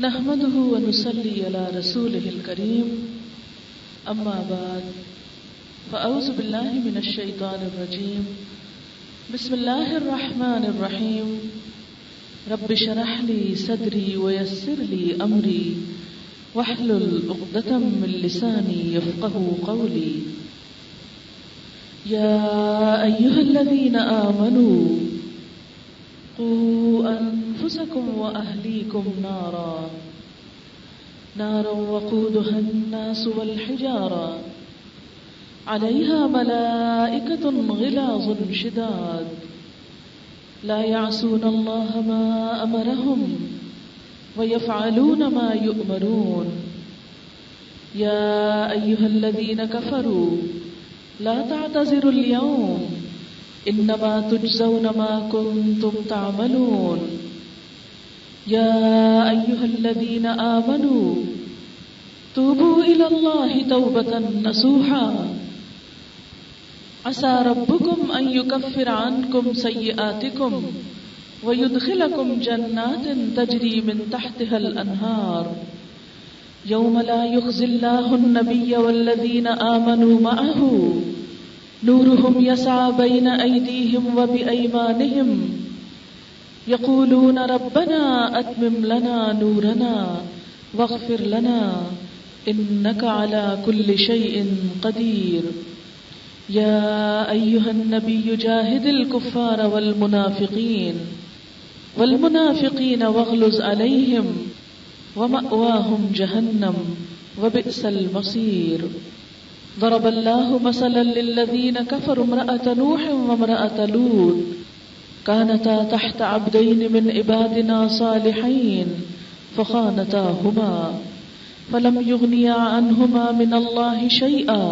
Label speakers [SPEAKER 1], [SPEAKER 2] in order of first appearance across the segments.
[SPEAKER 1] نحمده ونصلي على رسوله الكريم أما بعد فأعوذ بالله من الشيطان الرجيم بسم الله الرحمن الرحيم رب اشرح لي صدري ويسر لي أمري واحلل عقدة من لساني يفقهوا قولي يا أيها الذين آمنوا قوا أنفسكم وأهليكم نارا وقودها الناس والحجارة عليها ملائكة غلاظ شداد لا يعصون الله ما أمرهم ويفعلون ما يؤمرون يا أيها الذين كفروا لا تعتذروا اليوم انما تجزون ما كنتم تعملون يا ايها الذين امنوا توبوا الى الله توبة نصوحا عسى ربكم ان يكفر عنكم سيئاتكم ويدخلكم جنات تجري من تحتها الانهار يوم لا يخزي الله النبي والذين امنوا معه نورهم يسعى بين أيديهم وبأيمانهم يقولون ربنا أتمم لنا نورنا واغفر لنا إنك على كل شيء قدير يا أيها النبي جاهد الكفار والمنافقين واغلظ عليهم ومأواهم جهنم وبئس المصير ضرب الله مثلا للذين كفروا امرأة نوح وامرأة لوط كانتا تحت عبدين من عبادنا صالحين فخانتاهما فلم يغنيا عنهما من الله شيئا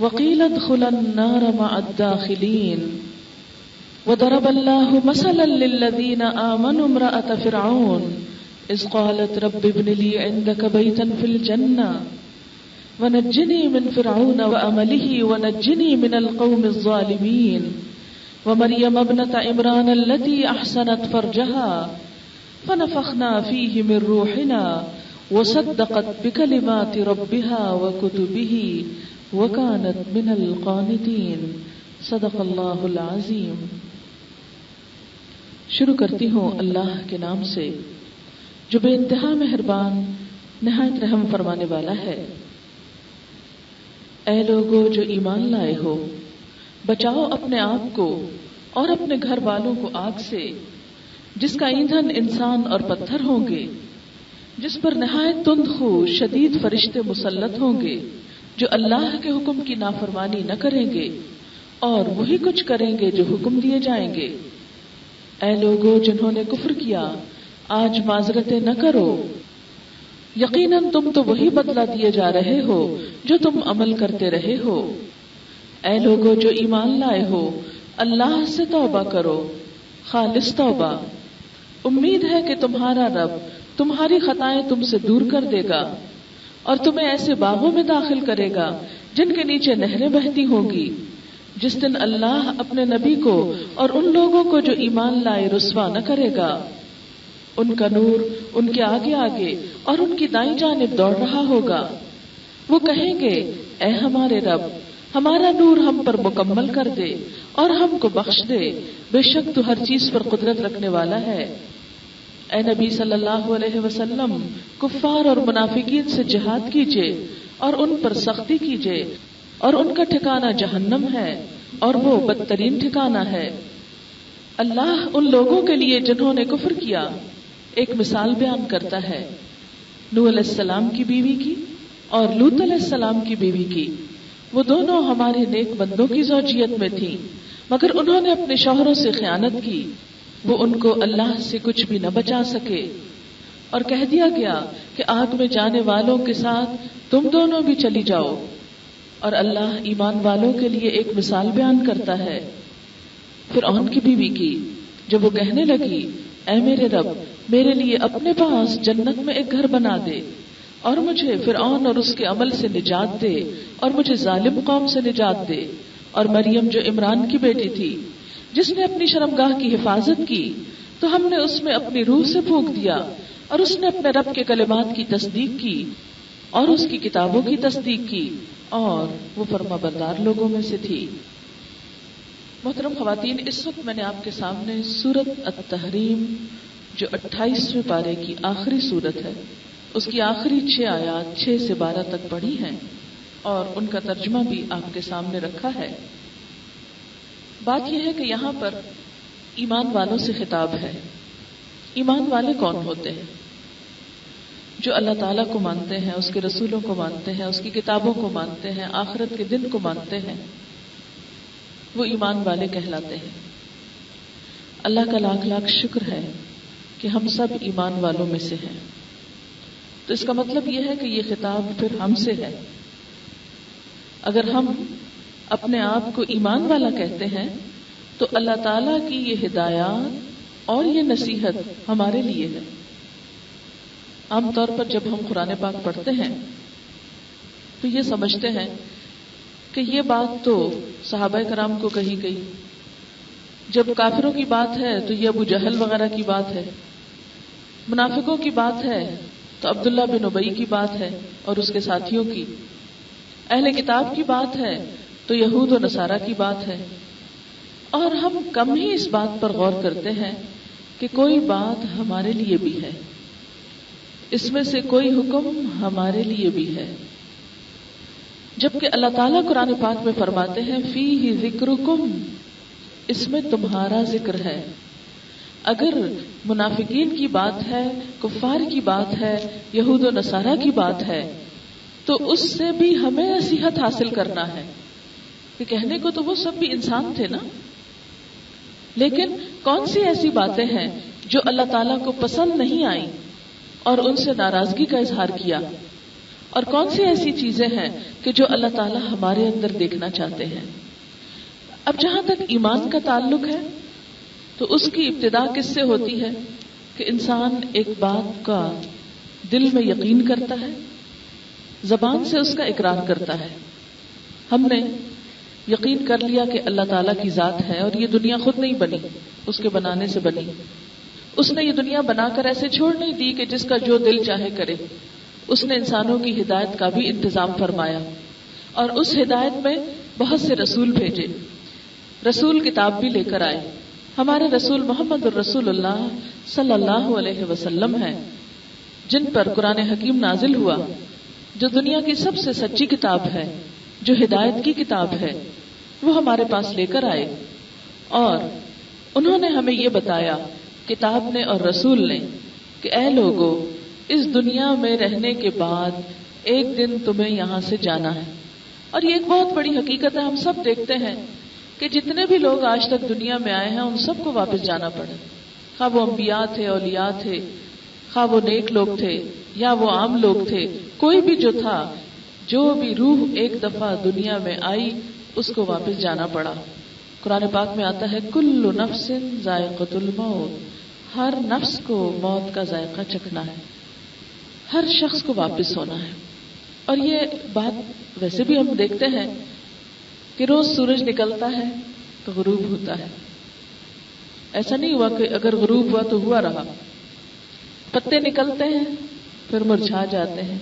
[SPEAKER 1] وقيل ادخلا النار مع الداخلين وضرب الله مثلا للذين آمنوا امرأة فرعون إذ قالت رب ابن لي عندك بيتا في الجنة ونجني من فرعون وعمله ونجني من القوم الظالمين ومريم ابنة عمران التي أحسنت فرجها فنفخنا فيه من روحنا وصدقت بكلمات ربها وكتبه وكانت من القانتين صدق اللہ العظیم. شروع کرتی ہوں اللہ کے نام سے جو بے انتہا مہربان نہایت رحم فرمانے والا ہے. اے لوگو جو ایمان لائے ہو، بچاؤ اپنے آپ کو اور اپنے گھر والوں کو آگ سے جس کا ایندھن انسان اور پتھر ہوں گے، جس پر نہایت تند خو شدید فرشتے مسلط ہوں گے جو اللہ کے حکم کی نافرمانی نہ کریں گے اور وہی کچھ کریں گے جو حکم دیے جائیں گے. اے لوگو جنہوں نے کفر کیا، آج معذرتیں نہ کرو، یقیناً تم تو وہی بدلہ دیے جا رہے ہو جو تم عمل کرتے رہے ہو. اے لوگو جو ایمان لائے ہو، اللہ سے توبہ کرو، خالص توبہ. امید ہے کہ تمہارا رب تمہاری خطائیں تم سے دور کر دے گا اور تمہیں ایسے باغوں میں داخل کرے گا جن کے نیچے نہریں بہتی ہوں گی، جس دن اللہ اپنے نبی کو اور ان لوگوں کو جو ایمان لائے رسوا نہ کرے گا. ان کا نور ان کے آگے آگے اور ان کی دائیں جانب دوڑ رہا ہوگا. وہ کہیں گے اے ہمارے رب، ہمارا نور ہم پر مکمل کر دے اور ہم کو بخش دے، بے شک تو ہر چیز پر قدرت رکھنے والا ہے. اے نبی صلی اللہ علیہ وسلم، کفار اور منافقین سے جہاد کیجئے اور ان پر سختی کیجئے اور ان کا ٹھکانہ جہنم ہے اور وہ بدترین ٹھکانہ ہے. اللہ ان لوگوں کے لیے جنہوں نے کفر کیا ایک مثال بیان کرتا ہے، نوح علیہ السلام کی بیوی کی اور لوط علیہ السلام کی بیوی کی. وہ دونوں ہمارے نیک بندوں کی زوجیت میں تھیں، مگر انہوں نے اپنے شوہروں سے خیانت کی. وہ ان کو اللہ سے کچھ بھی نہ بچا سکے اور کہہ دیا گیا کہ آگ میں جانے والوں کے ساتھ تم دونوں بھی چلی جاؤ. اور اللہ ایمان والوں کے لیے ایک مثال بیان کرتا ہے فرعون کی بیوی کی، جب وہ کہنے لگی اے میرے رب، میرے لیے اپنے پاس جنت میں ایک گھر بنا دے اور مجھے فرعون اور اس کے عمل سے نجات دے اور مجھے ظالم قوم سے نجات دے. اور مریم جو عمران کی بیٹی تھی جس نے اپنی شرمگاہ کی حفاظت کی تو ہم نے اس میں اپنی روح سے پھونک دیا اور اس نے اپنے رب کے کلمات کی تصدیق کی اور اس کی کتابوں کی تصدیق کی اور وہ فرما بردار لوگوں میں سے تھی۔ محترم خواتین، اس وقت میں نے آپ کے سامنے سورۃ التحریم جو 28ویں پارے کی آخری سورت ہے، اس کی آخری 6 آیات 6 سے 12 تک پڑھی ہیں اور ان کا ترجمہ بھی آپ کے سامنے رکھا ہے۔ بات یہ ہے کہ یہاں پر ایمان والوں سے خطاب ہے۔ ایمان والے کون ہوتے ہیں؟ جو اللہ تعالیٰ کو مانتے ہیں، اس کے رسولوں کو مانتے ہیں، اس کی کتابوں کو مانتے ہیں، آخرت کے دن کو مانتے ہیں، وہ ایمان والے کہلاتے ہیں۔ اللہ کا لاکھ لاکھ شکر ہے کہ ہم سب ایمان والوں میں سے ہیں۔ تو اس کا مطلب یہ ہے کہ یہ خطاب پھر ہم سے ہے۔ اگر ہم اپنے آپ کو ایمان والا کہتے ہیں تو اللہ تعالیٰ کی یہ ہدایات اور یہ نصیحت ہمارے لیے ہے۔ عام طور پر جب ہم قرآن پاک پڑھتے ہیں تو یہ سمجھتے ہیں کہ یہ بات تو صحابہ کرام کو کہی گئی، جب کافروں کی بات ہے تو یہ ابو جہل وغیرہ کی بات ہے، منافقوں کی بات ہے تو عبداللہ بن ابی کی بات ہے اور اس کے ساتھیوں کی، اہل کتاب کی بات ہے تو یہود و نصارہ کی بات ہے، اور ہم کم ہی اس بات پر غور کرتے ہیں کہ کوئی بات ہمارے لیے بھی ہے، اس میں سے کوئی حکم ہمارے لیے بھی ہے۔ جبکہ اللہ تعالیٰ قرآن پاک میں فرماتے ہیں فیہ ذکرکم، اس میں تمہارا ذکر ہے۔ اگر منافقین کی بات ہے، کفار کی بات ہے، یہود و نصارہ کی بات ہے تو اس سے بھی ہمیں نصیحت حاصل کرنا ہے کہ کہنے کو تو وہ سب بھی انسان تھے نا، لیکن کون سی ایسی باتیں ہیں جو اللہ تعالیٰ کو پسند نہیں آئی اور ان سے ناراضگی کا اظہار کیا، اور کون سی ایسی چیزیں ہیں کہ جو اللہ تعالیٰ ہمارے اندر دیکھنا چاہتے ہیں۔ اب جہاں تک ایمان کا تعلق ہے تو اس کی ابتدا کس سے ہوتی ہے کہ انسان ایک بات کا دل میں یقین کرتا ہے، زبان سے اس کا اقرار کرتا ہے۔ ہم نے یقین کر لیا کہ اللہ تعالیٰ کی ذات ہے اور یہ دنیا خود نہیں بنی، اس کے بنانے سے بنی۔ اس نے یہ دنیا بنا کر ایسے چھوڑ نہیں دی کہ جس کا جو دل چاہے کرے، اس نے انسانوں کی ہدایت کا بھی انتظام فرمایا اور اس ہدایت میں بہت سے رسول بھیجے، رسول کتاب بھی لے کر آئے۔ ہمارے رسول محمد الرسول اللہ صلی اللہ علیہ وسلم ہیں جن پر قرآن حکیم نازل ہوا، جو دنیا کی سب سے سچی کتاب ہے، جو ہدایت کی کتاب ہے، وہ ہمارے پاس لے کر آئے اور انہوں نے ہمیں یہ بتایا، کتاب نے اور رسول نے، کہ اے لوگو، اس دنیا میں رہنے کے بعد ایک دن تمہیں یہاں سے جانا ہے۔ اور یہ ایک بہت بڑی حقیقت ہے، ہم سب دیکھتے ہیں کہ جتنے بھی لوگ آج تک دنیا میں آئے ہیں ان سب کو واپس جانا پڑے، خواہ وہ انبیاء تھے، اولیاء تھے، خواہ وہ نیک لوگ تھے یا وہ عام لوگ تھے، کوئی بھی جو تھا، جو بھی روح ایک دفعہ دنیا میں آئی اس کو واپس جانا پڑا۔ قرآن پاک میں آتا ہے کل نفس ذائقۃ الموت، ہر نفس کو موت کا ذائقہ چکھنا ہے، ہر شخص کو واپس ہونا ہے۔ اور یہ بات ویسے بھی ہم دیکھتے ہیں کہ روز سورج نکلتا ہے تو غروب ہوتا ہے، ایسا نہیں ہوا کہ اگر غروب ہوا تو ہوا رہا، پتے نکلتے ہیں پھر مرجھا جاتے ہیں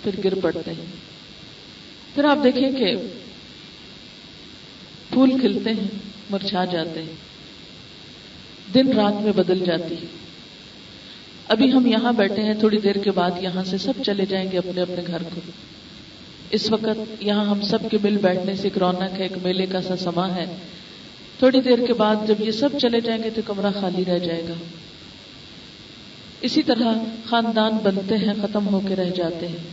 [SPEAKER 1] پھر گر پڑتے ہیں، پھر آپ دیکھیں کہ پھول کھلتے ہیں مرجھا جاتے ہیں، دن رات میں بدل جاتی ہے۔ ابھی ہم یہاں بیٹھے ہیں، تھوڑی دیر کے بعد یہاں سے سب چلے جائیں گے اپنے اپنے گھر کو۔ اس وقت یہاں ہم سب کے مل بیٹھنے سے ایک رونق ہے، ایک میلے کا سا سما ہے۔ تھوڑی دیر کے بعد جب یہ سب چلے جائیں گے تو کمرہ خالی رہ جائے گا۔ اسی طرح خاندان بنتے ہیں، ختم ہو کے رہ جاتے ہیں،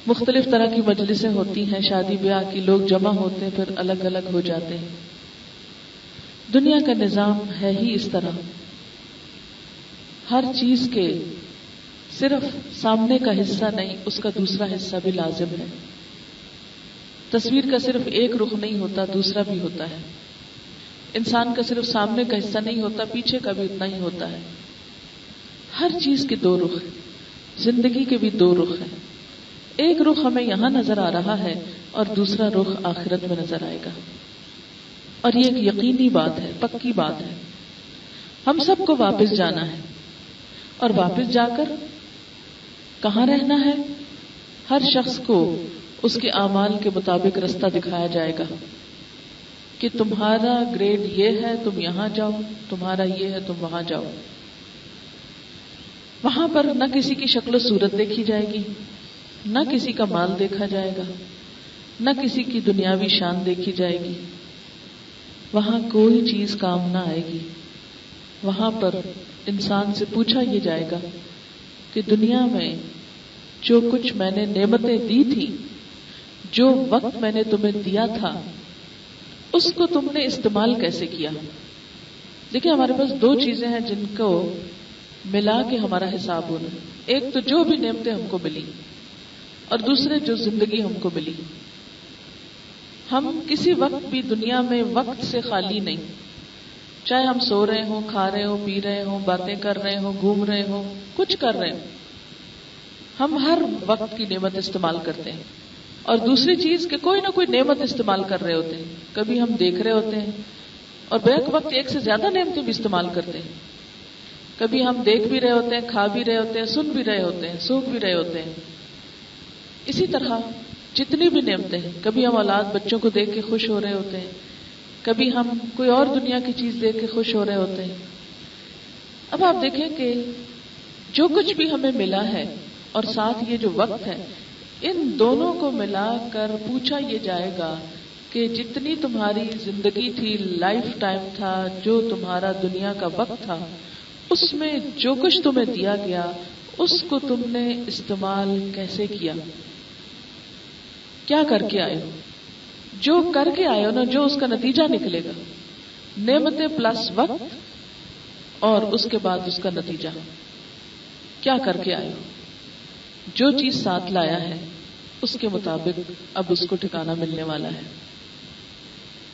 [SPEAKER 1] مختلف طرح کی مجلسیں ہوتی ہیں، شادی بیاہ کی، لوگ جمع ہوتے ہیں پھر الگ الگ ہو جاتے ہیں۔ دنیا کا نظام ہے ہی اس طرح، ہر چیز کے صرف سامنے کا حصہ نہیں، اس کا دوسرا حصہ بھی لازم ہے۔ تصویر کا صرف ایک رخ نہیں ہوتا، دوسرا بھی ہوتا ہے۔ انسان کا صرف سامنے کا حصہ نہیں ہوتا، پیچھے کا بھی اتنا ہی ہوتا ہے۔ ہر چیز کے دو رخ ہیں، زندگی کے بھی دو رخ ہیں۔ ایک رخ ہمیں یہاں نظر آ رہا ہے اور دوسرا رخ آخرت میں نظر آئے گا، اور یہ ایک یقینی بات ہے، پکی بات ہے۔ ہم سب کو واپس جانا ہے، اور واپس جا کر کہاں رہنا ہے، ہر شخص کو اس کے اعمال کے مطابق رستہ دکھایا جائے گا کہ تمہارا گریڈ یہ ہے تم یہاں جاؤ، تمہارا یہ ہے تم وہاں جاؤ. وہاں پر نہ کسی کی شکل و صورت دیکھی جائے گی، نہ کسی کا مال دیکھا جائے گا، نہ کسی کی دنیاوی شان دیکھی جائے گی. وہاں کوئی چیز کام نہ آئے گی. وہاں پر انسان سے پوچھا یہ جائے گا کہ دنیا میں جو کچھ میں نے نعمتیں دی تھی، جو وقت میں نے تمہیں دیا تھا، اس کو تم نے استعمال کیسے کیا. دیکھیں ہمارے پاس دو چیزیں ہیں جن کو ملا کے ہمارا حساب ہونا. ایک تو جو بھی نعمتیں ہم کو ملی، اور دوسرے جو زندگی ہم کو ملی. ہم کسی وقت بھی دنیا میں وقت سے خالی نہیں، چاہے ہم سو رہے ہوں، کھا رہے ہوں، پی رہے ہوں، باتیں کر رہے ہوں، گھوم رہے ہوں، کچھ کر رہے ہوں، ہم ہر وقت کی نعمت استعمال کرتے ہیں. اور دوسری چیز کہ کوئی نہ کوئی نعمت استعمال کر رہے ہوتے ہیں. کبھی ہم دیکھ رہے ہوتے ہیں اور بیک وقت ایک سے زیادہ نعمتیں بھی استعمال کرتے ہیں. کبھی ہم دیکھ بھی رہے ہوتے ہیں، کھا بھی رہے ہوتے ہیں، سن بھی رہے ہوتے ہیں، سوکھ بھی رہے ہوتے ہیں. اسی طرح جتنی بھی نعمتیں ہیں، کبھی ہم اولاد بچوں کو دیکھ کے خوش ہو رہے ہوتے ہیں، کبھی ہم کوئی اور دنیا کی چیز دیکھ کے خوش ہو رہے ہوتے ہیں. اب آپ دیکھیں کہ جو کچھ بھی ہمیں ملا ہے اور ساتھ یہ جو وقت ہے، ان دونوں کو ملا کر پوچھا یہ جائے گا کہ جتنی تمہاری زندگی تھی، لائف ٹائم تھا، جو تمہارا دنیا کا وقت تھا، اس میں جو کچھ تمہیں دیا گیا اس کو تم نے استعمال کیسے کیا، کیا کر کے آئے ہو. جو کر کے آئے ہو نا، جو اس کا نتیجہ نکلے گا، نعمتیں پلس وقت اور اس کے بعد اس کا نتیجہ، کیا کر کے آئے ہو. جو چیز ساتھ لایا ہے اس کے مطابق اب اس کو ٹھکانہ ملنے والا ہے.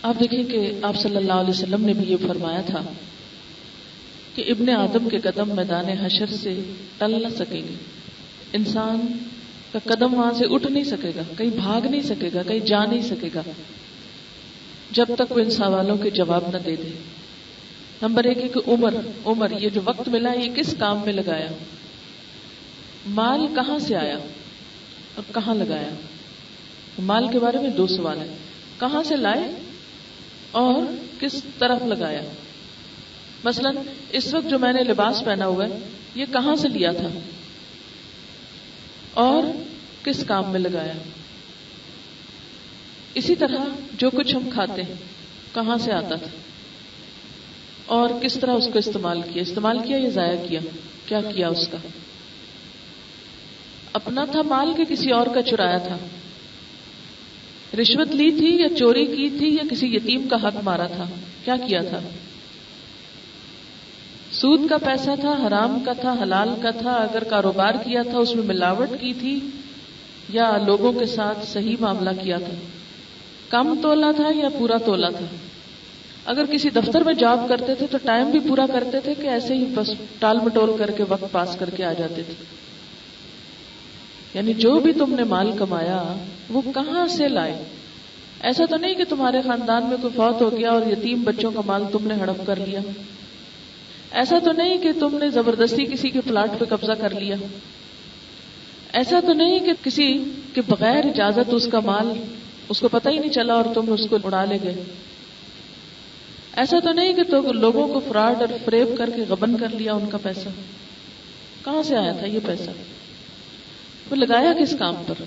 [SPEAKER 1] آپ دیکھیں کہ آپ صلی اللہ علیہ وسلم نے بھی یہ فرمایا تھا کہ ابن آدم کے قدم میدان حشر سے ٹل نہ سکیں گے. انسان کا قدم وہاں سے اٹھ نہیں سکے گا، کہیں بھاگ نہیں سکے گا، کہیں جا نہیں سکے گا جب تک وہ ان سوالوں کے جواب نہ دے دے. نمبر ایک ہے کہ عمر یہ جو وقت ملا یہ کس کام میں لگایا، مال کہاں سے آیا اور کہاں لگایا. مال کے بارے میں دو سوال ہیں، کہاں سے لائے اور کس طرف لگایا. مثلا اس وقت جو میں نے لباس پہنا ہوا ہے یہ کہاں سے لیا تھا اور کس کام میں لگایا. اسی طرح جو کچھ ہم کھاتے ہیں کہاں سے آتا تھا اور کس طرح اس کو استعمال کیا یا ضائع کیا، کیا کیا اس کا. اپنا تھا مال کے کسی اور کا چرایا تھا، رشوت لی تھی یا چوری کی تھی یا کسی یتیم کا حق مارا تھا، کیا کیا تھا. سود کا پیسہ تھا، حرام کا تھا، حلال کا تھا. اگر کاروبار کیا تھا اس میں ملاوٹ کی تھی یا لوگوں کے ساتھ صحیح معاملہ کیا تھا. کم تولا تھا یا پورا تولا تھا. اگر کسی دفتر میں جاب کرتے تھے تو ٹائم بھی پورا کرتے تھے کہ ایسے ہی بس ٹال مٹول کر کے وقت پاس کر کے آ جاتے تھے. یعنی جو بھی تم نے مال کمایا وہ کہاں سے لائے. ایسا تو نہیں کہ تمہارے خاندان میں کوئی فوت ہو گیا اور یتیم بچوں کا مال تم نے ہڑپ کر لیا. ایسا تو نہیں کہ تم نے زبردستی کسی کے پلاٹ پہ قبضہ کر لیا. ایسا تو نہیں کہ کسی کے بغیر اجازت اس کا مال اس کو پتہ ہی نہیں چلا اور تم اس کو اڑا لے گئے. ایسا تو نہیں کہ تو لوگوں کو فراڈ اور فریب کر کے غبن کر لیا ان کا پیسہ. کہاں سے آیا تھا یہ پیسہ، وہ لگایا کس کام پر.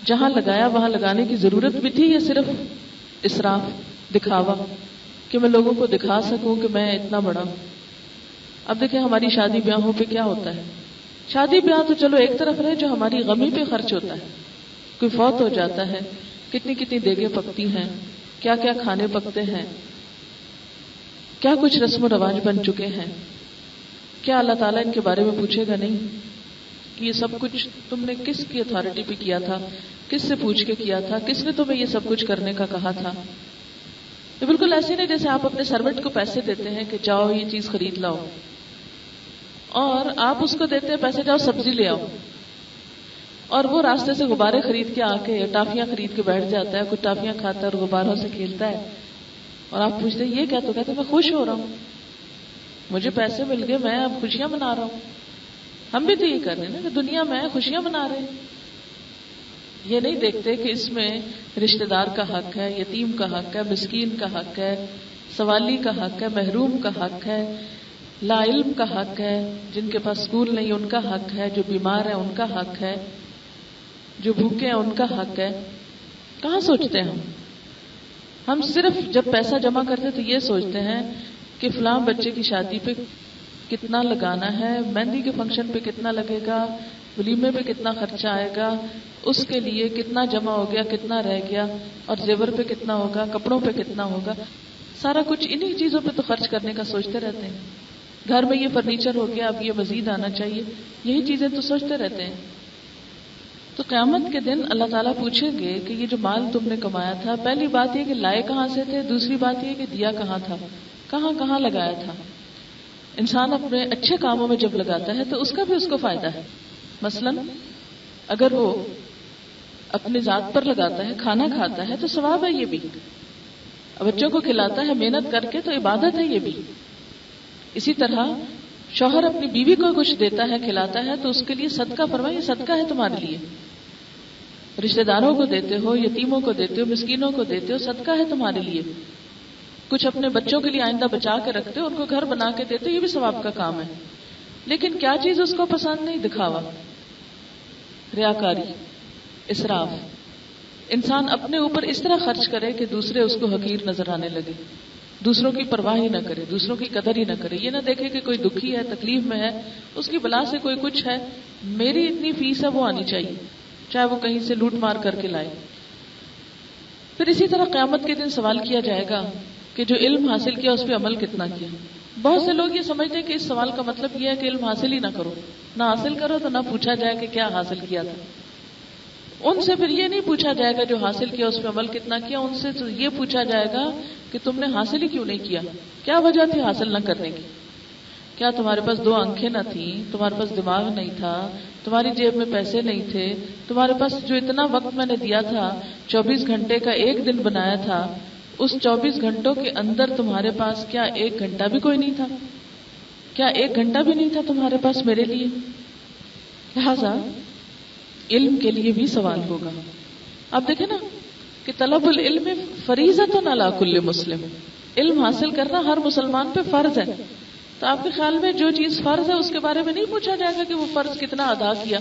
[SPEAKER 1] جہاں لگایا وہاں لگانے کی ضرورت بھی تھی یا صرف اسراف، دکھاوا کہ میں لوگوں کو دکھا سکوں کہ میں اتنا بڑا ہوں. اب دیکھیں ہماری شادی بیاہوں پہ کیا ہوتا ہے. شادی بیاہ تو چلو ایک طرف رہے، جو ہماری غمی پہ خرچ ہوتا ہے. کوئی فوت ہو جاتا ہے، کتنی کتنی دیگیں پکتی ہیں، کیا کیا کھانے پکتے ہیں، کیا کچھ رسم و رواج بن چکے ہیں. کیا اللہ تعالیٰ ان کے بارے میں پوچھے گا نہیں کہ یہ سب کچھ تم نے کس کی اتھارٹی پہ کیا تھا، کس سے پوچھ کے کیا تھا، کس نے تمہیں یہ سب کچھ کرنے کا کہا تھا. یہ بالکل ایسے نہیں جیسے آپ اپنے سروینٹ کو پیسے دیتے ہیں کہ جاؤ یہ چیز خرید لاؤ، اور آپ اس کو دیتے ہیں پیسے جاؤ سبزی لے آؤ، اور وہ راستے سے غبارے خرید کے آ کے ٹافیاں خرید کے بیٹھ جاتا ہے. کچھ ٹافیاں کھاتا ہے اور غباروں سے کھیلتا ہے، اور آپ پوچھتے ہیں یہ کیا، تو کہتے ہیں میں خوش ہو رہا ہوں. مجھے پیسے مل گئے، میں اب خوشیاں منا رہا ہوں. ہم بھی تو یہ کر رہے ہیں نا کہ دنیا میں خوشیاں منا رہے ہیں. یہ نہیں دیکھتے کہ اس میں رشتہ دار کا حق ہے، یتیم کا حق ہے، مسکین کا حق ہے، سوالی کا حق ہے، محروم کا حق ہے، لا علم کا حق ہے، جن کے پاس اسکول نہیں ان کا حق ہے، جو بیمار ہیں ان کا حق ہے، جو بھوکے ہیں ان کا حق ہے. کہاں سوچتے ہیں ہم صرف جب پیسہ جمع کرتے تو یہ سوچتے ہیں کہ فلاں بچے کی شادی پہ کتنا لگانا ہے، مہندی کے فنکشن پہ کتنا لگے گا، ولیمے پہ کتنا خرچہ آئے گا، اس کے لیے کتنا جمع ہو گیا، کتنا رہ گیا، اور زیور پہ کتنا ہوگا، کپڑوں پہ کتنا ہوگا. سارا کچھ انہی چیزوں پہ تو خرچ کرنے کا سوچتے رہتے ہیں. گھر میں یہ فرنیچر ہو گیا، اب یہ مزید آنا چاہیے، یہی چیزیں تو سوچتے رہتے ہیں. تو قیامت کے دن اللہ تعالیٰ پوچھیں گے کہ یہ جو مال تم نے کمایا تھا، پہلی بات یہ کہ لائے کہاں سے تھے، دوسری بات یہ کہ دیا کہاں تھا، کہاں کہاں لگایا تھا. انسان اپنے اچھے کاموں میں جب لگاتا ہے تو اس کا بھی اس کو فائدہ ہے. مثلا اگر وہ اپنی ذات پر لگاتا ہے، کھانا کھاتا ہے تو ثواب ہے یہ بھی. بچوں کو کھلاتا ہے محنت کر کے تو عبادت ہے یہ بھی. اسی طرح شوہر اپنی بیوی کو کچھ دیتا ہے، کھلاتا ہے تو اس کے لیے صدقہ فرمائے، یہ صدقہ ہے تمہارے لیے. رشتہ داروں کو دیتے ہو، یتیموں کو دیتے ہو، مسکینوں کو دیتے ہو، صدقہ ہے تمہارے لیے. کچھ اپنے بچوں کے لیے آئندہ بچا کے رکھتے ہو، ان کو گھر بنا کے دیتے ہو، یہ بھی ثواب کا کام ہے. لیکن کیا چیز اس کو پسند نہیں؟ دکھاوا، ریاکاری، اسراف. انسان اپنے اوپر اس طرح خرچ کرے کہ دوسرے اس کو حقیر نظر آنے لگے، دوسروں کی پرواہ ہی نہ کرے، دوسروں کی قدر ہی نہ کرے. یہ نہ دیکھے کہ کوئی دکھی ہے، تکلیف میں ہے، اس کی بلا سے کوئی کچھ ہے، میری اتنی فیس ہے وہ آنی چاہیے، چاہے وہ کہیں سے لوٹ مار کر کے لائے. پھر اسی طرح قیامت کے دن سوال کیا جائے گا کہ جو علم حاصل کیا اس پہ عمل کتنا کیا. بہت سے لوگ یہ سمجھتے ہیں کہ اس سوال کا مطلب یہ ہے کہ علم حاصل ہی نہ کرو، نہ حاصل کرو تو نہ پوچھا جائے کہ کیا حاصل کیا تھا. ان سے پھر یہ نہیں پوچھا جائے گا جو حاصل کیا اس پہ عمل کتنا کیا، ان سے تو یہ پوچھا جائے گا کہ تم نے حاصل ہی کیوں نہیں کیا، کیا وجہ تھی حاصل نہ کرنے کی. کیا تمہارے پاس 2 آنکھیں نہ تھیں، تمہارے پاس دماغ نہیں تھا، تمہاری جیب میں پیسے نہیں تھے، تمہارے پاس جو اتنا وقت میں نے دیا تھا، 24 گھنٹے کا ایک دن بنایا تھا، اس 24 گھنٹوں کے اندر تمہارے پاس کیا 1 گھنٹہ بھی کوئی نہیں تھا؟ کیا 1 گھنٹہ بھی نہیں تھا تمہارے پاس میرے لیے؟ لہذا علم کے لیے بھی سوال ہوگا. آپ دیکھیں نا کہ طلب العلم فریضۃ علی کل مسلم، علم حاصل کرنا ہر مسلمان پہ فرض ہے. تو آپ کے خیال میں جو چیز فرض ہے اس کے بارے میں نہیں پوچھا جائے گا کہ وہ فرض کتنا ادا کیا؟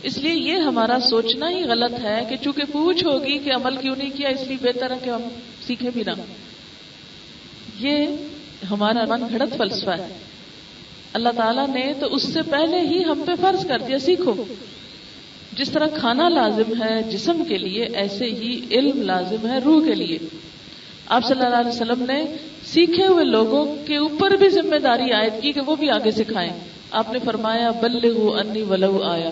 [SPEAKER 1] اس لیے یہ ہمارا سوچنا ہی غلط ہے کہ چونکہ پوچھ ہوگی کہ عمل کیوں نہیں کیا، اس لیے بہتر ہے کہ ہم سیکھیں بھی نہ. یہ ہمارا من گھڑت فلسفہ ہے. اللہ تعالیٰ نے تو اس سے پہلے ہی ہم پہ فرض کر دیا سیکھو. جس طرح کھانا لازم ہے جسم کے لیے، ایسے ہی علم لازم ہے روح کے لیے. آپ صلی اللہ علیہ وسلم نے سیکھے ہوئے لوگوں کے اوپر بھی ذمہ داری عائد کی کہ وہ بھی آگے سکھائیں. آپ نے فرمایا بلغوا انی ولو آیا،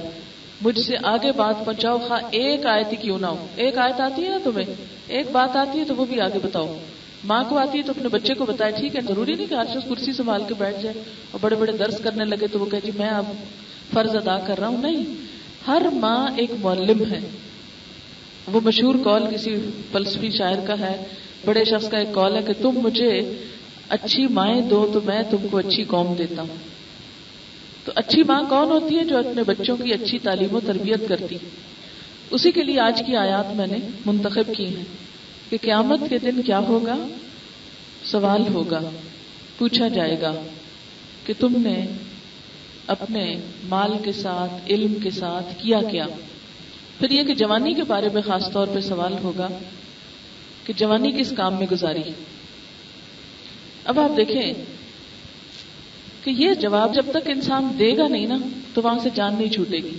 [SPEAKER 1] مجھ سے آگے بات پہنچاؤ، خواہ ایک آیت ہی کیوں نہ ہو. ایک آیت آتی ہے نا تمہیں، ایک بات آتی ہے تو وہ بھی آگے بتاؤ. ماں کو آتی ہے تو اپنے بچے کو بتائے. ٹھیک ہے، ضروری نہیں کہ ہر شخص کرسی سنبھال کے بیٹھ جائے اور بڑے بڑے درس کرنے لگے تو وہ کہے جی میں اب فرض ادا کر رہا ہوں. نہیں، ہر ماں ایک معلم ہے. وہ مشہور قول کسی فلسفی شاعر کا ہے، بڑے شخص کا ایک قول ہے کہ تم مجھے اچھی مائیں دو تو میں تم کو اچھی قوم دیتا ہوں. تو اچھی ماں کون ہوتی ہے؟ جو اپنے بچوں کی اچھی تعلیم و تربیت کرتی. اسی کے لیے آج کی آیات میں نے منتخب کی ہیں کہ قیامت کے دن کیا ہوگا؟ سوال ہوگا، پوچھا جائے گا کہ تم نے اپنے مال کے ساتھ، علم کے ساتھ کیا کیا. پھر یہ کہ جوانی کے بارے میں خاص طور پہ سوال ہوگا کہ جوانی کس کام میں گزاری. اب آپ دیکھیں کہ یہ جواب جب تک انسان دے گا نہیں نا تو وہاں سے جان نہیں چھوٹے گی.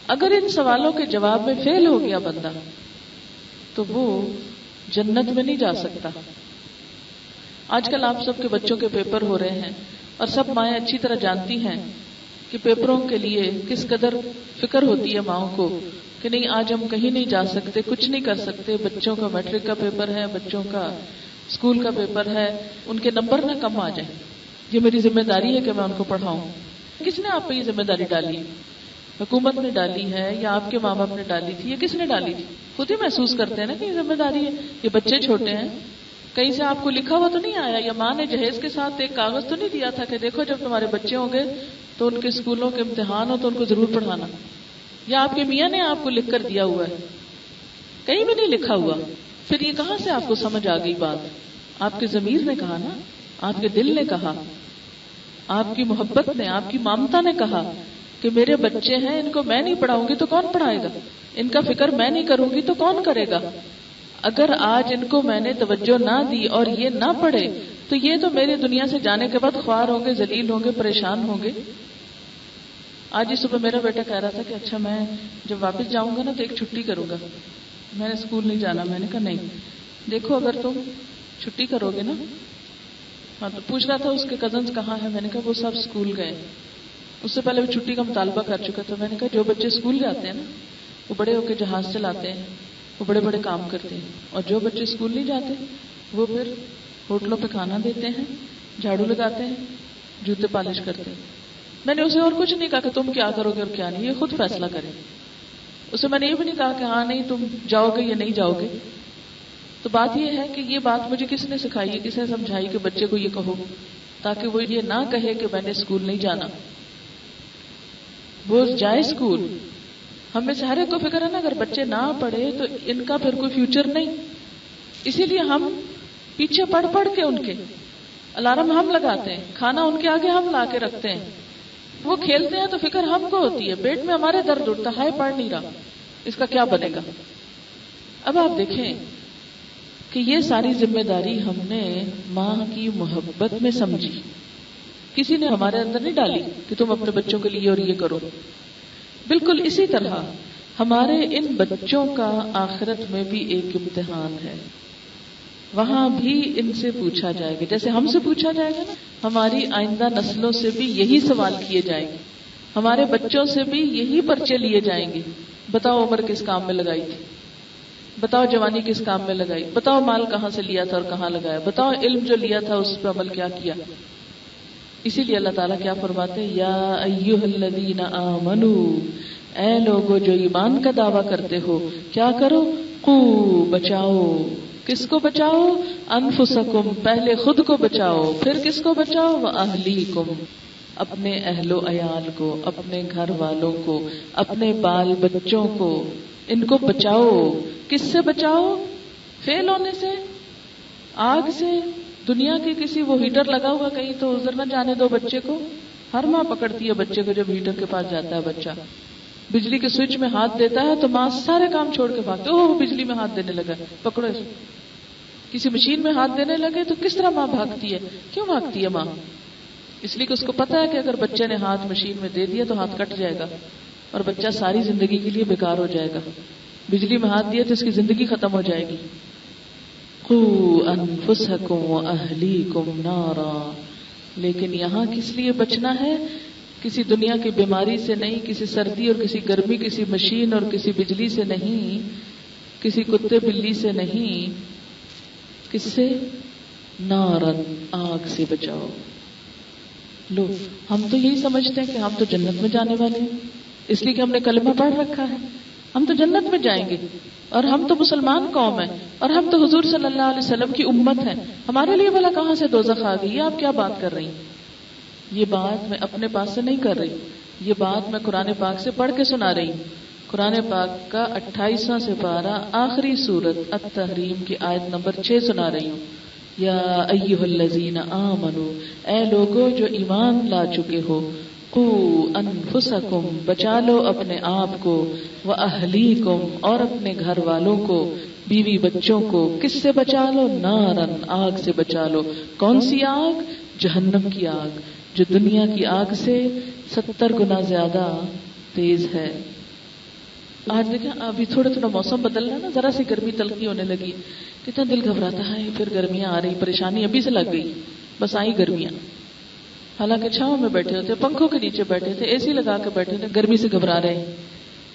[SPEAKER 1] اگر ان سوالوں کے جواب میں فیل ہو گیا بندہ تو وہ جنت میں نہیں جا سکتا. آج کل آپ سب کے بچوں کے پیپر ہو رہے ہیں اور سب مائیں اچھی طرح جانتی ہیں کہ پیپروں کے لیے کس قدر فکر ہوتی ہے ماؤں کو کہ نہیں آج ہم کہیں نہیں جا سکتے، کچھ نہیں کر سکتے. بچوں کا میٹرک کا پیپر ہے، بچوں کا اسکول کا پیپر ہے، ان کے نمبر نہ کم آ جائیں. یہ میری ذمہ داری ہے کہ میں ان کو پڑھاؤں. کس نے آپ پہ یہ ذمہ داری ڈالی؟ حکومت نے ڈالی ہے یا آپ کے ماں باپ نے ڈالی تھی؟ یہ کس نے ڈالی تھی؟ خود ہی محسوس کرتے ہیں نا کہ یہ ذمہ داری ہے. یہ بچے چھوٹے ہیں، کہیں سے آپ کو لکھا ہوا تو نہیں آیا، یا ماں نے جہیز کے ساتھ ایک کاغذ تو نہیں دیا تھا کہ دیکھو جب تمہارے بچے ہوں گے تو ان کے اسکولوں کے امتحان ہو تو ان کو ضرور پڑھانا، یا آپ کے میاں نے آپ کو لکھ کر دیا ہوا ہے؟ کہیں بھی نہیں لکھا ہوا. پھر یہ کہاں سے آپ کو سمجھ آ گئی بات؟ آپ کے ضمیر نے کہا نا، آپ کے دل نے کہا، آپ کی محبت نے، آپ کی مامتا نے کہا کہ میرے بچے ہیں، ان کو میں نہیں پڑھاؤں گی تو کون پڑھائے گا، ان کا فکر میں نہیں کروں گی تو کون کرے گا. اگر آج ان کو میں نے توجہ نہ دی اور یہ نہ پڑھے تو یہ تو میری دنیا سے جانے کے بعد خوار ہوں گے، ذلیل ہوں گے، پریشان ہوں گے. آج ہی صبح میرا بیٹا کہہ رہا تھا کہ اچھا میں جب واپس جاؤں گا نا تو ایک چھٹی کروں گا، میں نے اسکول نہیں جانا. میں نے کہا نہیں، دیکھو اگر تم چھٹی کرو گے نا، ہاں تو پوچھ رہا تھا اس کے کزنز کہاں ہیں، میں نے کہا وہ سب اسکول گئے. اس سے پہلے وہ چھٹی کا مطالبہ کر چکا تھا. میں نے کہا جو بچے اسکول جاتے ہیں نا وہ بڑے ہو کے جہاز چلاتے ہیں، وہ بڑے بڑے کام کرتے ہیں، اور جو بچے اسکول نہیں جاتے وہ پھر ہوٹلوں پہ کھانا دیتے ہیں، جھاڑو لگاتے ہیں، جوتے پالش کرتے ہیں. میں نے اسے اور کچھ نہیں کہا کہ تم کیا کرو گے اور کیا نہیں، یہ خود فیصلہ کرے. اسے میں نے یہ بھی نہیں کہا کہ ہاں نہیں تم جاؤ گے یا نہیں جاؤ گے. تو بات یہ ہے کہ یہ بات مجھے کس نے سکھائی ہے، کس نے سمجھائی کہ بچے کو یہ کہو تاکہ وہ یہ نہ کہے کہ میں نے اسکول نہیں جانا، وہ جائے اسکول. ہمیں سے ہر ایک کو فکر ہے نا اگر بچے نہ پڑھے تو ان کا پھر کوئی فیوچر نہیں. اسی لیے ہم پیچھے پڑھ پڑھ کے ان کے الارم ہم لگاتے ہیں، کھانا ان کے آگے ہم لا کے رکھتے ہیں، وہ کھیلتے ہیں تو فکر ہم کو ہوتی ہے، پیٹ میں ہمارے درد اٹھتا ہے، پڑھ نہیں رہا، اس کا کیا بنے گا. اب آپ دیکھیں کہ یہ ساری ذمہ داری ہم نے ماں کی محبت میں سمجھی، کسی نے ہمارے اندر نہیں ڈالی کہ تم اپنے بچوں کے لیے اور یہ کرو. بالکل اسی طرح ہمارے ان بچوں کا آخرت میں بھی ایک امتحان ہے، وہاں بھی ان سے پوچھا جائے گا. جیسے ہم سے پوچھا جائے گا نا، ہماری آئندہ نسلوں سے بھی یہی سوال کیے جائیں گے، ہمارے بچوں سے بھی یہی پرچے لیے جائیں گے. بتاؤ عمر کس کام میں لگائی تھی، بتاؤ جوانی کس کام میں لگائی، بتاؤ مال کہاں سے لیا تھا اور کہاں لگایا، بتاؤ علم جو لیا تھا اس پہ عمل کیا کیا. اسی لیے اللہ تعالیٰ کیا فرماتے ہیں، یا ایھا الذین آمنوا، اے لوگو جو ایمان کا دعویٰ کرتے ہو، کیا کرو، قوا، بچاؤ. کس کو بچاؤ، انفسکم، پہلے خود کو بچاؤ، پھر کس کو بچاؤ، واہلیکم، اپنے اہل و عیال کو، اپنے گھر والوں کو، اپنے بال بچوں کو، ان کو بچاؤ. کس سے بچاؤ، فیل ہونے سے، آگ سے. دنیا کی کسی وہ ہیٹر لگا ہوا کہیں تو ادھر نہ جانے دو بچے کو. ہر ماں پکڑتی ہے بچے کو جب ہیٹر کے پاس جاتا ہے بچہ. بجلی کے سوئچ میں ہاتھ دیتا ہے تو ماں سارے کام چھوڑ کے بھاگتے، اوہ بجلی میں ہاتھ دینے لگا، پکڑو. کسی مشین میں ہاتھ دینے لگے تو کس طرح ماں بھاگتی ہے، کیوں بھاگتی ہے ماں؟ اس لیے کہ اس کو پتا ہے کہ اگر بچے نے ہاتھ مشین میں دے دیا تو ہاتھ کٹ جائے گا اور بچہ ساری زندگی کے لیے بیکار ہو جائے گا. بجلی میں ہاتھ دیا تو اس کی زندگی ختم ہو جائے گی. قوا انفسکم واہلیکم نارا. لیکن یہاں کس لیے بچنا ہے؟ کسی دنیا کی بیماری سے نہیں، کسی سردی اور کسی گرمی، کسی مشین اور کسی بجلی سے نہیں، کسی کتے بلی سے نہیں. کس سے؟ نارن، آگ سے بچاؤ. لو ہم تو یہی سمجھتے ہیں کہ ہم تو جنت میں جانے والے ہیں، اس لیے کہ ہم نے کلمہ پڑھ رکھا ہے، ہم تو جنت میں جائیں گے، اور ہم تو مسلمان قوم ہیں، اور ہم تو حضور صلی اللہ علیہ وسلم کی امت ہیں، ہمارے لیے بھلا کہاں سے دوزخ آ گئی؟ آپ کیا بات کر رہی ہیں؟ یہ بات میں اپنے پاس سے نہیں کر رہی، یہ بات میں قرآن پاک سے پڑھ کے سنا رہی ہوں. قرآن پاک کا 28واں سپارہ آخری سورت التحریم کی آیت نمبر 6 سنا رہی ہوں. یا ایھا الذین آمنوا، اے لوگو جو ایمان لا چکے ہو، قوا انفسکم، بچا لو اپنے آپ کو، واہلیکم، اور اپنے گھر والوں کو، بیوی بچوں کو. کس سے بچا لو؟ نارن، آگ سے بچا لو. کون سی آگ؟ جہنم کی آگ، جو دنیا کی آگ سے 70 گنا زیادہ تیز ہے. آج دیکھیں ابھی تھوڑا موسم بدل رہا ہے نا، ذرا سی گرمی تلخی ہونے لگی، کتنا دل گھبراتا ہے، پھر گرمیاں آ رہی، پریشانی ابھی سے لگ گئی، بس آئی گرمیاں. حالانکہ چھاؤں میں بیٹھے ہوتے، پنکھوں کے نیچے بیٹھے تھے، اے سی لگا کے بیٹھے تھے، گرمی سے گھبرا رہے ہیں.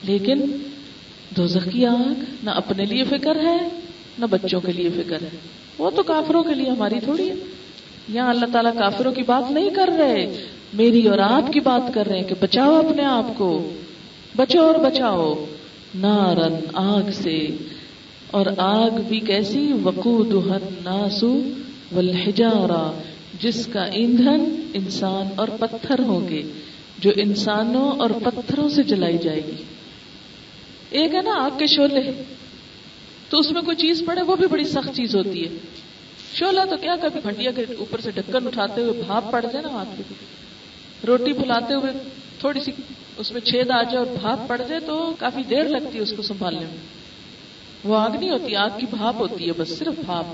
[SPEAKER 1] لیکن دوزخ کی آگ، نہ اپنے لیے فکر ہے نہ بچوں کے لیے فکر ہے. وہ تو کافروں کے لیے، ہماری تھوڑی ہے. یہاں اللہ تعالیٰ کافروں کی بات نہیں کر رہے، میری اور آپ کی بات کر رہے ہیں کہ بچاؤ اپنے آپ کو، بچو اور بچاؤ. نارن، آگ سے. اور آگ بھی کیسی، وقودها الناس والحجارہ، جس کا ایندھن انسان اور پتھر ہوں گے، جو انسانوں اور پتھروں سے جلائی جائے گی۔ ایک ہے نا آگ کے شعلے، تو اس میں کوئی چیز پڑے وہ بھی بڑی سخت چیز ہوتی ہے۔ شعلہ تو کیا، کبھی کھٹیا کے اوپر سے ڈھکن اٹھاتے ہوئے بھاپ پڑ جائے نا ہاتھ پہ، روٹی پھلاتے ہوئے تھوڑی سی اس میں چھید آ جائے اور بھاپ پڑ جائے تو کافی دیر لگتی ہے اس کو سنبھالنے میں۔ وہ آگ نہیں ہوتی، آگ کی بھاپ ہوتی ہے، بس صرف بھاپ۔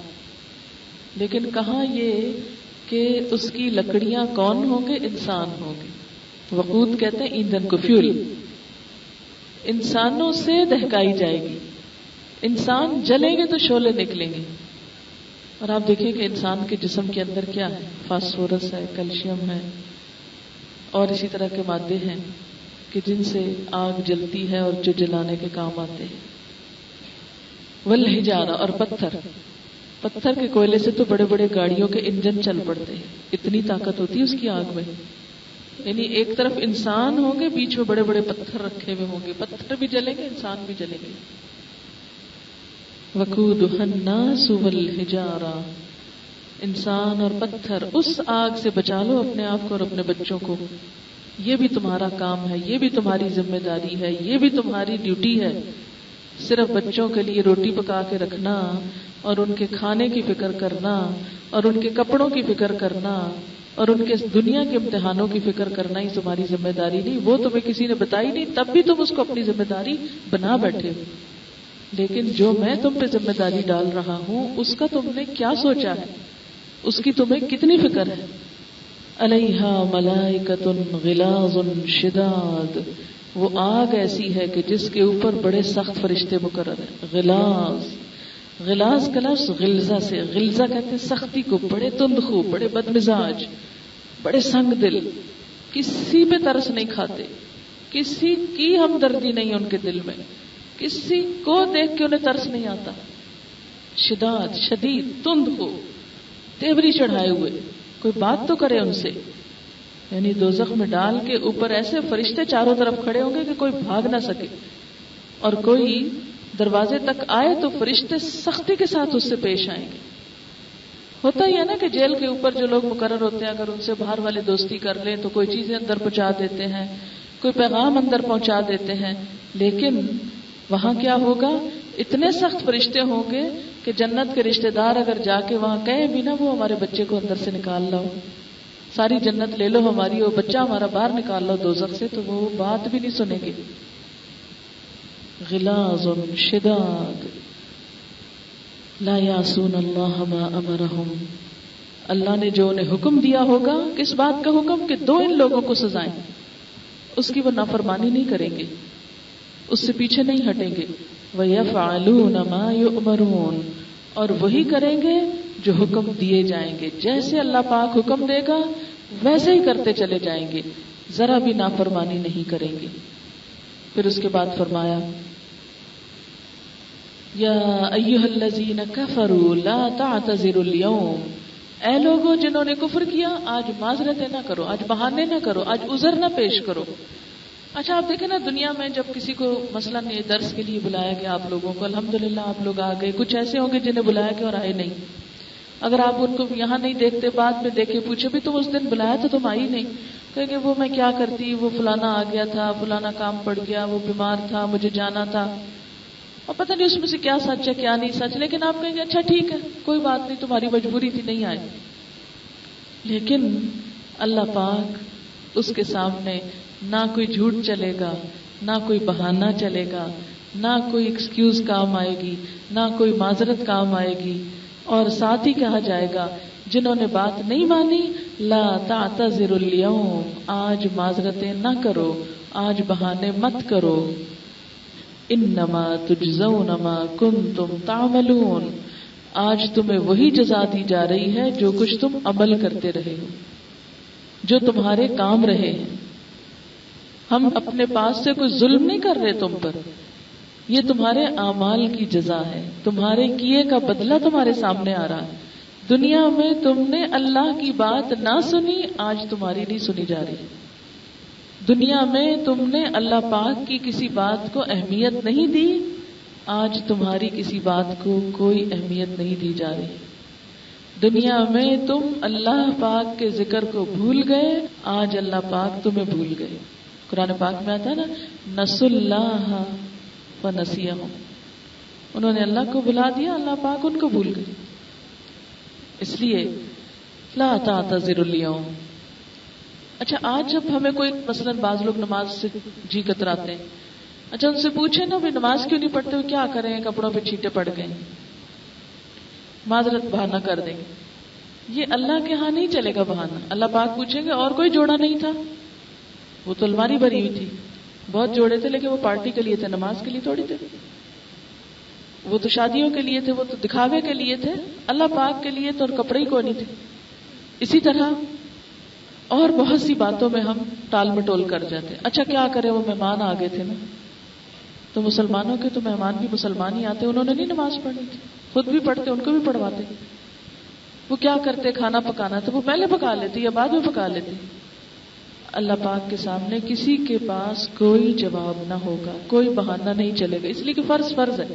[SPEAKER 1] لیکن کہاں یہ کہ اس کی لکڑیاں کون ہوں گے؟ انسان ہوں گے۔ وقود کہتے ہیں ایندھن کو، فیول، انسانوں سے دہکائی جائے گی۔ انسان جلیں گے تو شعلے نکلیں گے۔ اور آپ دیکھیں کہ انسان کے جسم کے اندر کیا ہے، فاسفورس ہے، کیلشیم ہے، اور اسی طرح کے مادے ہیں کہ جن سے آگ جلتی ہے اور جو جلانے کے کام آتے ہیں۔ والحجارہ، اور پتھر، پتھر کے کوئلے سے تو بڑے بڑے گاڑیوں کے انجن چل پڑتے ہیں، اتنی طاقت ہوتی ہے اس کی آگ میں۔ یعنی ایک طرف انسان ہوں گے، بیچ میں بڑے بڑے پتھر رکھے ہوئے ہوں گے، پتھر بھی جلیں گے، انسان بھی جلیں گے۔ وقودها الناس والحجارہ، انسان اور پتھر، اس آگ سے بچا لو اپنے آپ کو اور اپنے بچوں کو۔ یہ بھی تمہارا کام ہے، یہ بھی تمہاری ذمہ داری ہے، یہ بھی تمہاری ڈیوٹی ہے۔ صرف بچوں کے لیے روٹی پکا کے رکھنا اور ان کے کھانے کی فکر کرنا اور ان کے کپڑوں کی فکر کرنا اور ان کے دنیا کے امتحانوں کی فکر کرنا ہی تمہاری ذمہ داری نہیں، وہ تمہیں کسی نے بتائی نہیں، تب بھی تم اس کو اپنی ذمہ داری بنا بیٹھے ہو۔ لیکن جو میں تم پہ ذمہ داری ڈال رہا ہوں اس کا تم نے کیا سوچا ہے، اس کی تمہیں کتنی فکر ہے؟ علیہا ملائکۃ غلاظ شداد، وہ آگ ایسی ہے کہ جس کے اوپر بڑے سخت فرشتے مقرر ہیں۔ غلاظ، غلاظ کا لفظ غلظہ سے، غلظہ کہتے ہیں سختی کو، بڑے تندخو، بڑے بدمزاج، بڑے سنگ دل، کسی پہ ترس نہیں کھاتے، کسی کی ہمدردی نہیں ان کے دل میں، کسی کو دیکھ کے انہیں ترس نہیں آتا۔ شداد، شدید، تندخو، تیوری چڑھائے ہوئے، کوئی بات تو کرے ان سے۔ یعنی دوزخ میں ڈال کے اوپر ایسے فرشتے چاروں طرف کھڑے ہوں گے کہ کوئی بھاگ نہ سکے، اور کوئی دروازے تک آئے تو فرشتے سختی کے ساتھ اس سے پیش آئیں گے۔ ہوتا ہی ہے نا کہ جیل کے اوپر جو لوگ مقرر ہوتے ہیں، اگر ان سے باہر والے دوستی کر لیں تو کوئی چیزیں اندر پہنچا دیتے ہیں، کوئی پیغام اندر پہنچا دیتے ہیں، لیکن وہاں کیا ہوگا؟ اتنے سخت فرشتے ہوں گے کہ جنت کے رشتہ دار اگر جا کے وہاں کہیں بھی نا وہ ہمارے بچے کو اندر سے نکال لاؤ، ساری جنت لے لو ہماری، وہ بچہ ہمارا باہر نکال لو دوزخ سے، تو وہ بات بھی نہیں سنیں گے۔ غلاظ شداد لا یعصون اللہ ما امرہم، اللہ نے جو انہیں حکم دیا ہوگا، کس بات کا حکم؟ کہ دو ان لوگوں کو سزائیں، اس کی وہ نافرمانی نہیں کریں گے، اس سے پیچھے نہیں ہٹیں گے۔ وَيَفْعَلُونَ مَا يُؤْمَرُونَ، اور وہی کریں گے جو حکم دیے جائیں گے، جیسے اللہ پاک حکم دے گا ویسے ہی کرتے چلے جائیں گے، ذرا بھی نافرمانی نہیں کریں گے۔ پھر اس کے بعد فرمایا یا ایھا الذین کفروا لا تعتذروا اليوم، اے لوگوں جنہوں نے کفر کیا، آج معذرتیں نہ کرو، آج بہانے نہ کرو، آج عذر نہ پیش کرو۔ اچھا آپ دیکھیں نا، دنیا میں جب کسی کو مثلاً یہ درس کے لیے بلایا گیا آپ لوگوں کو، الحمدللہ آپ لوگ آ گئے، کچھ ایسے ہوں گے جنہیں بلایا گیا اور آئے نہیں۔ اگر آپ ان کو یہاں نہیں دیکھتے، بعد میں دیکھے، پوچھے بھی تم اس دن بلایا تو تم آئی نہیں، کہیں گے وہ میں کیا کرتی، وہ فلانا آ گیا تھا، فلانا کام پڑ گیا، وہ بیمار تھا، مجھے جانا تھا، اور پتہ نہیں اس میں سے کیا سچ ہے کیا نہیں سچ، لیکن آپ کہیں گے اچھا ٹھیک ہے کوئی بات نہیں، تمہاری مجبوری تھی نہیں آئے۔ لیکن اللہ پاک اس کے سامنے نہ کوئی جھوٹ چلے گا، نہ کوئی بہانہ چلے گا، نہ کوئی ایکسکیوز کام آئے گی، نہ کوئی معذرت کام آئے گی، اور ساتھ ہی کہا جائے گا جنہوں نے بات نہیں مانی لا تعتذروا اليوم، آج معذرتیں نہ کرو، آج بہانے مت کرو، انما تجزون ما کنتم تعملون، آج تمہیں وہی جزا دی جا رہی ہے جو کچھ تم عمل کرتے رہے ہو، جو تمہارے کام رہے ہیں۔ ہم اپنے پاس سے کوئی ظلم نہیں کر رہے تم پر، یہ تمہارے اعمال کی جزا ہے، تمہارے کیے کا بدلہ تمہارے سامنے آ رہا ہے۔ دنیا میں تم نے اللہ کی بات نہ سنی، آج تمہاری نہیں سنی جا رہی۔ دنیا میں تم نے اللہ پاک کی کسی بات کو اہمیت نہیں دی، آج تمہاری کسی بات کو کوئی اہمیت نہیں دی جا رہی. دنیا میں تم اللہ پاک کے ذکر کو بھول گئے، آج اللہ پاک تمہیں بھول گئے. قرآن پاک میں آتا ہے نا، نسوا اللہ فنسیہم، انہوں نے اللہ کو بھلا دیا، اللہ پاک ان کو بھول گئے. اس لیے لا تعتذروا اليوم. اچھا آج جب ہمیں کوئی مثلاً بعض لوگ نماز سے جی کتراتے ہیں، اچھا ان سے پوچھیں نا بھی نماز کیوں نہیں پڑھتے ہو، کیا کریں، کپڑوں پہ چھینٹے پڑ گئے، معذرت بہانہ کر دیں گے. یہ اللہ کے ہاں نہیں چلے گا بہانہ. اللہ پاک پوچھیں گے اور کوئی جوڑا نہیں تھا، وہ تو الماری بھری ہوئی تھی، بہت جوڑے تھے لیکن وہ پارٹی کے لیے تھے، نماز کے لیے تھوڑی تھے. وہ تو شادیوں کے لیے تھے، وہ تو دکھاوے کے لیے تھے، اللہ پاک کے لیے تو اور کپڑے ہی کوئی نہیں تھے. اسی طرح اور بہت سی باتوں میں ہم ٹال مٹول کر جاتے. اچھا کیا کرے، وہ مہمان آ گئے تھے نا، تو مسلمانوں کے تو مہمان بھی مسلمان ہی آتے، انہوں نے نہیں نماز پڑھنی تھی، خود بھی پڑھتے ان کو بھی پڑھواتے. وہ کیا کرتے، کھانا پکانا تھا وہ پہلے پکا لیتے یا بعد میں پکا لیتے. اللہ پاک کے سامنے کسی کے پاس کوئی جواب نہ ہوگا، کوئی بہانہ نہیں چلے گا، اس لیے کہ فرض ہے.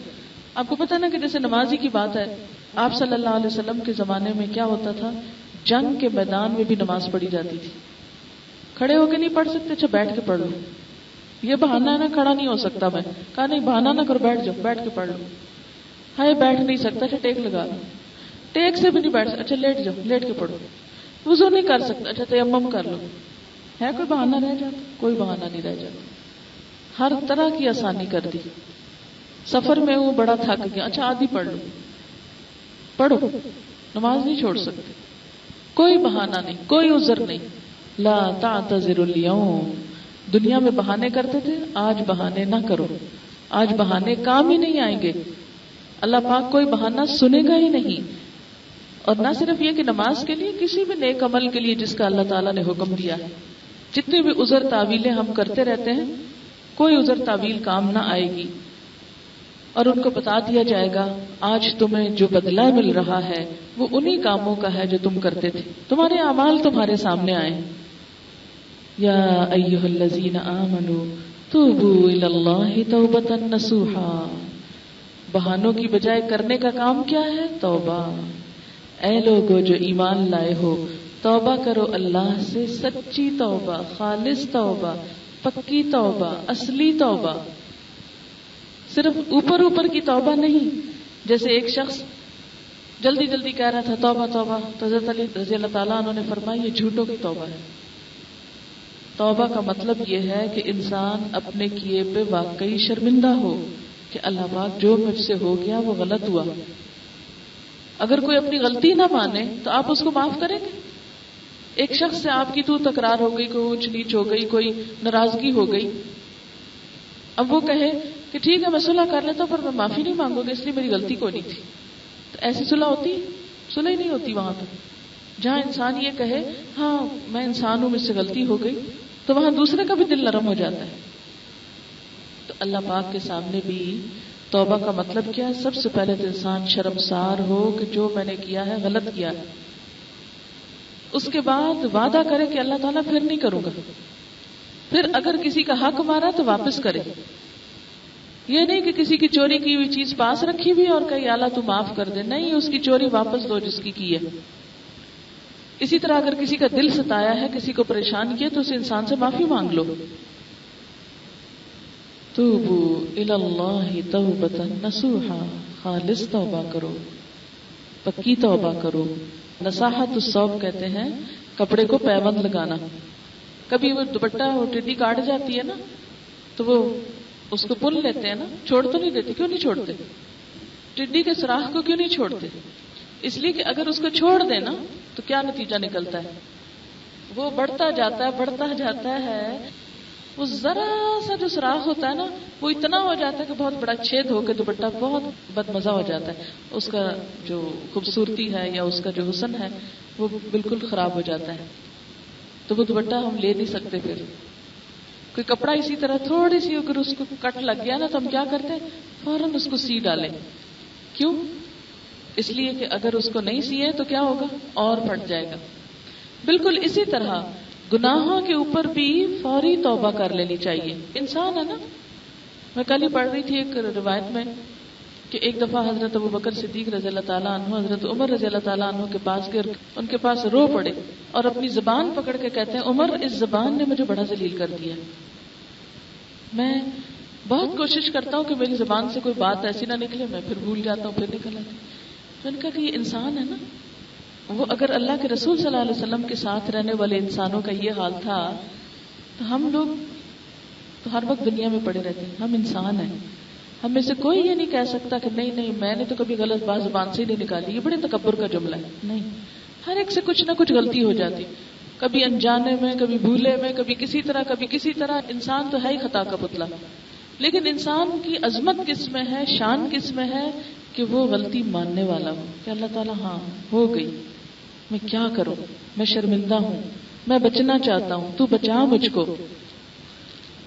[SPEAKER 1] آپ کو پتا نا کہ جیسے نمازی کی بات ہے، آپ صلی اللہ علیہ وسلم کے زمانے میں کیا ہوتا تھا، جنگ کے میدان میں بھی نماز پڑھی جاتی تھی. کھڑے ہو کے نہیں پڑھ سکتے، اچھا بیٹھ کے پڑھ لو. یہ بہانہ ہے نا، کھڑا نہیں ہو سکتا میں، کہا نہیں بہانہ نہ کرو، بیٹھ جاؤ، بیٹھ کے پڑھ لو. ہاں بیٹھ نہیں سکتا، اچھا ٹیک لگا لو. ٹیک سے بھی نہیں بیٹھ سکتا، اچھا لیٹ جاؤ، لیٹ کے پڑھو. وضو نہیں کر سکتا، اچھا تیمم کر لو. ہے کوئی بہانہ رہ جاتا؟ کوئی بہانہ نہیں رہ جاتا. ہر طرح کی آسانی کر دی. سفر میں وہ بڑا تھک گیا، اچھا آدھی پڑھ لو، پڑھو، نماز نہیں چھوڑ سکتے. کوئی بہانہ نہیں، کوئی عذر نہیں. لا تعتذروا اليوم. دنیا میں بہانے کرتے تھے، آج بہانے نہ کرو، آج بہانے کام ہی نہیں آئیں گے. اللہ پاک کوئی بہانہ سنے گا ہی نہیں. اور نہ صرف یہ کہ نماز کے لیے، کسی بھی نیک عمل کے لیے جس کا اللہ تعالیٰ نے حکم دیا ہے، جتنی بھی عذر تعویلیں ہم کرتے رہتے ہیں، کوئی عذر تعویل کام نہ آئے گی. اور ان کو بتا دیا جائے گا آج تمہیں جو بدلہ مل رہا ہے وہ انہی کاموں کا ہے جو تم کرتے تھے، تمہارے اعمال تمہارے سامنے آئے. یا ایھا الذین آمنوا توبوا الی اللہ توبۃ نصوحا. بہانوں کی بجائے کرنے کا کام کیا ہے؟ توبہ. اے لوگو جو ایمان لائے ہو، توبہ کرو اللہ سے، سچی توبہ، خالص توبہ، پکی توبہ، اصلی توبہ. صرف اوپر اوپر کی توبہ نہیں. جیسے ایک شخص جلدی جلدی کہہ رہا تھا توبہ توبہ، تو حضرت علی رضی اللہ تعالیٰ عنہ نے فرمایا یہ جھوٹوں کی توبہ ہے. توبہ کا مطلب یہ ہے کہ انسان اپنے کیے پہ واقعی شرمندہ ہو کہ اللہ پاک جو مجھ سے ہو گیا وہ غلط ہوا. اگر کوئی اپنی غلطی نہ مانے تو آپ اس کو معاف کریں گے؟ ایک شخص سے آپ کی تو تکرار ہو گئی، کوئی اونچ نیچ ہو گئی، کوئی ناراضگی ہو گئی، اب وہ کہے کہ ٹھیک ہے میں صلح کر لیتا ہوں پر میں معافی نہیں مانگوں گا، اس لیے میری غلطی کوئی نہیں تھی. تو ایسی صلح ہوتی؟ صلح ہی نہیں ہوتی. وہاں تک جہاں انسان یہ کہے ہاں میں انسان ہوں، مجھ سے غلطی ہو گئی، تو وہاں دوسرے کا بھی دل نرم ہو جاتا ہے. تو اللہ پاک کے سامنے بھی توبہ کا مطلب کیا ہے؟ سب سے پہلے تو انسان شرمسار ہو کہ جو میں نے کیا ہے غلط کیا ہے. اس کے بعد وعدہ کرے کہ اللہ تعالیٰ پھر نہیں کروں گا. پھر اگر کسی کا حق مارا تو واپس کرے. یہ نہیں کہ کسی کی چوری کی ہوئی چیز پاس رکھی ہوئی اور کہیں اللہ تو معاف کر دے، نہیں، اس کی چوری واپس دو جس کی ہے. اسی طرح اگر کسی کا دل ستایا ہے، کسی کو پریشان کیا، تو اس انسان سے معافی مانگ لو. توبوا الی اللہ توبۃ نصوحا. خالص توبہ کرو، پکی توبہ کرو. نصاحت الصوب کہتے ہیں کپڑے کو پیوند لگانا. کبھی وہ دوپٹہ وہ ٹڈی کاٹ جاتی ہے نا، تو وہ اس کو پل لیتے ہیں نا، چھوڑ تو نہیں دیتے. کیوں نہیں چھوڑتے؟ ٹڈی کے سوراخ کو کیوں نہیں چھوڑتے؟ اس لیے کہ اگر اس کو چھوڑ دینا تو کیا نتیجہ نکلتا ہے؟ وہ بڑھتا جاتا ہے، بڑھتا جاتا ہے. وہ ذرا سا جو سوراخ ہوتا ہے نا، وہ اتنا ہو جاتا ہے کہ بہت بڑا چھید ہو کے دوپٹہ بہت بد مزہ ہو جاتا ہے. اس کا جو خوبصورتی ہے یا اس کا جو حسن ہے وہ بالکل خراب ہو جاتا ہے. تو وہ دوپٹہ ہم لے نہیں سکتے. پھر کوئی کپڑا اسی طرح تھوڑی سی اگر اس کو کٹ لگ گیا نا تو ہم کیا کرتے ہیں؟ فوراً اس کو سی ڈالیں. کیوں؟ اس لیے کہ اگر اس کو نہیں سیے تو کیا ہوگا؟ اور پھٹ جائے گا. بالکل اسی طرح گناہوں کے اوپر بھی فوری توبہ کر لینی چاہیے. انسان ہے نا، میں کل ہی پڑھ رہی تھی ایک روایت میں کہ ایک دفعہ حضرت ابوبکر صدیق رضی اللہ تعالیٰ عنہ حضرت عمر رضی اللہ تعالیٰ عنہ کے پاس گئے، ان کے پاس رو پڑے اور اپنی زبان پکڑ کے کہتے ہیں عمر اس زبان نے مجھے بڑا ذلیل کر دیا، میں بہت کوشش کرتا ہوں کہ میری زبان سے کوئی بات ایسی نہ نکلے، میں پھر بھول جاتا ہوں، پھر نکل آتی۔ تو ان کا کہ یہ انسان ہے نا، وہ اگر اللہ کے رسول صلی اللہ علیہ وسلم کے ساتھ رہنے والے انسانوں کا یہ حال تھا تو ہم لوگ تو ہر وقت دنیا میں پڑے رہتے ہیں، ہم انسان ہیں، ہم میں سے کوئی یہ نہیں کہہ سکتا کہ نہیں میں نے تو کبھی غلط بات زبان سے ہی نہیں نکالی، یہ بڑے تکبر کا جملہ ہے، نہیں، ہر ایک سے کچھ نہ کچھ غلطی ہو جاتی، کبھی انجانے میں، کبھی بھولے میں، کبھی کسی طرح، انسان تو ہے ہی خطا کا پتلا۔ لیکن انسان کی عظمت کس میں ہے، شان کس میں ہے کہ وہ غلطی ماننے والا ہو کہ اللہ تعالیٰ ہاں ہو گئی، میں کیا کروں، میں شرمندہ ہوں، میں بچنا چاہتا ہوں، تو بچا مجھ کو۔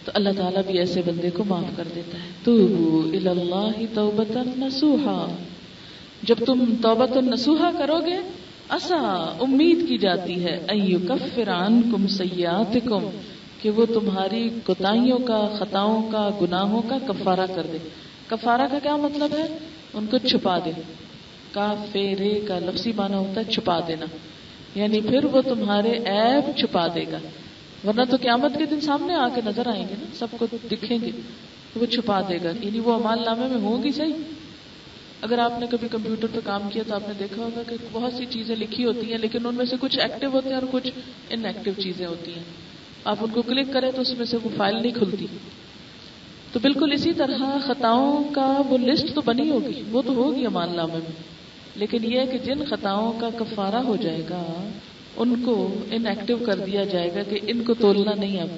[SPEAKER 1] تو اللہ تعالیٰ بھی ایسے بندے کو معاف کر دیتا ہے۔ توبوا الی اللہ توبۃ نصوحا، جب تم توبۃ نصوحا کرو گے، عسیٰ امید کی جاتی ہے، ان یکفر عنکم سیئاتکم کہ وہ تمہاری کوتاہیوں کا، خطاؤں کا، گناہوں کا کفارہ کر دے۔ کفارہ کا کیا مطلب ہے؟ ان کو چھپا دے۔ کافرے کا لفظی معنی ہوتا ہے چھپا دینا، یعنی پھر وہ تمہارے عیب چھپا دے گا، ورنہ تو قیامت کے دن سامنے آ کے نظر آئیں گے نا، سب کو دکھیں گے، تو وہ چھپا دے گا، یعنی وہ اعمال نامے میں ہوں گی صحیح۔ اگر آپ نے کبھی کمپیوٹر پہ کام کیا تو آپ نے دیکھا ہوگا کہ بہت سی چیزیں لکھی ہوتی ہیں لیکن ان میں سے کچھ ایکٹیو ہوتے ہیں اور کچھ ان ایکٹیو چیزیں ہوتی ہیں، آپ ان کو کلک کریں تو اس میں سے وہ فائل نہیں کھلتی۔ تو بالکل اسی طرح خطاؤں کا وہ لسٹ تو بنی ہوگی، وہ تو ہوگی اعمال نامے میں، لیکن یہ کہ جن خطاؤں کا کفارہ ہو جائے گا ان کو ان ایکٹیو کر دیا جائے گا کہ ان کو تولنا نہیں۔ اب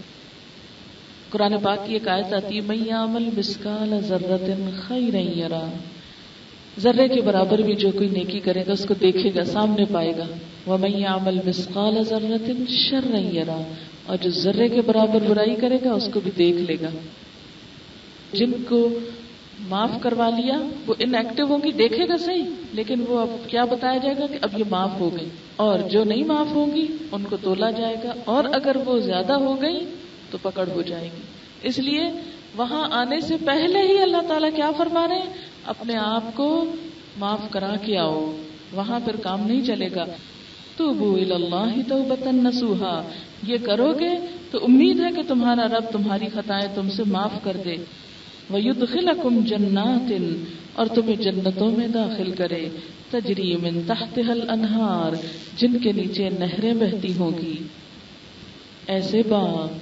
[SPEAKER 1] قرآن پاک کی ایک آیت آتی ہے من یعمل مثقال ذرۃ خیرا یرا، ذرے کے برابر بھی جو کوئی نیکی کرے گا اس کو دیکھے گا، سامنے پائے گا۔ ومن یعمل مثقال ذرۃ شرا یرا، اور جو ذرے کے برابر برائی کرے گا اس کو بھی دیکھ لے گا۔ جن کو معاف کروا لیا وہ ان ایکٹیو ہوں گی، دیکھے گا صحیح لیکن وہ اب کیا بتایا جائے گا کہ اب یہ معاف ہو گئی، اور جو نہیں معاف ہوں گی ان کو تولا جائے گا، اور اگر وہ زیادہ ہو گئی تو پکڑ ہو جائے گی۔ اس لیے وہاں آنے سے پہلے ہی اللہ تعالیٰ کیا فرما رہے ہیں؟ اپنے آپ کو معاف کرا کے آؤ، وہاں پھر کام نہیں چلے گا۔ توبوا الی اللہ توبۃ نصوحا، یہ کرو گے تو امید ہے کہ تمہارا رب تمہاری خطائیں تم سے معاف کر دے۔ وَيُدْخِلَكُمْ جَنَّاتٍ، اور تمہیں جنتوں میں داخل کرے، تجری من تحتها الانہار، جن کے نیچے نہریں بہتی ہوں گی، ایسے باغ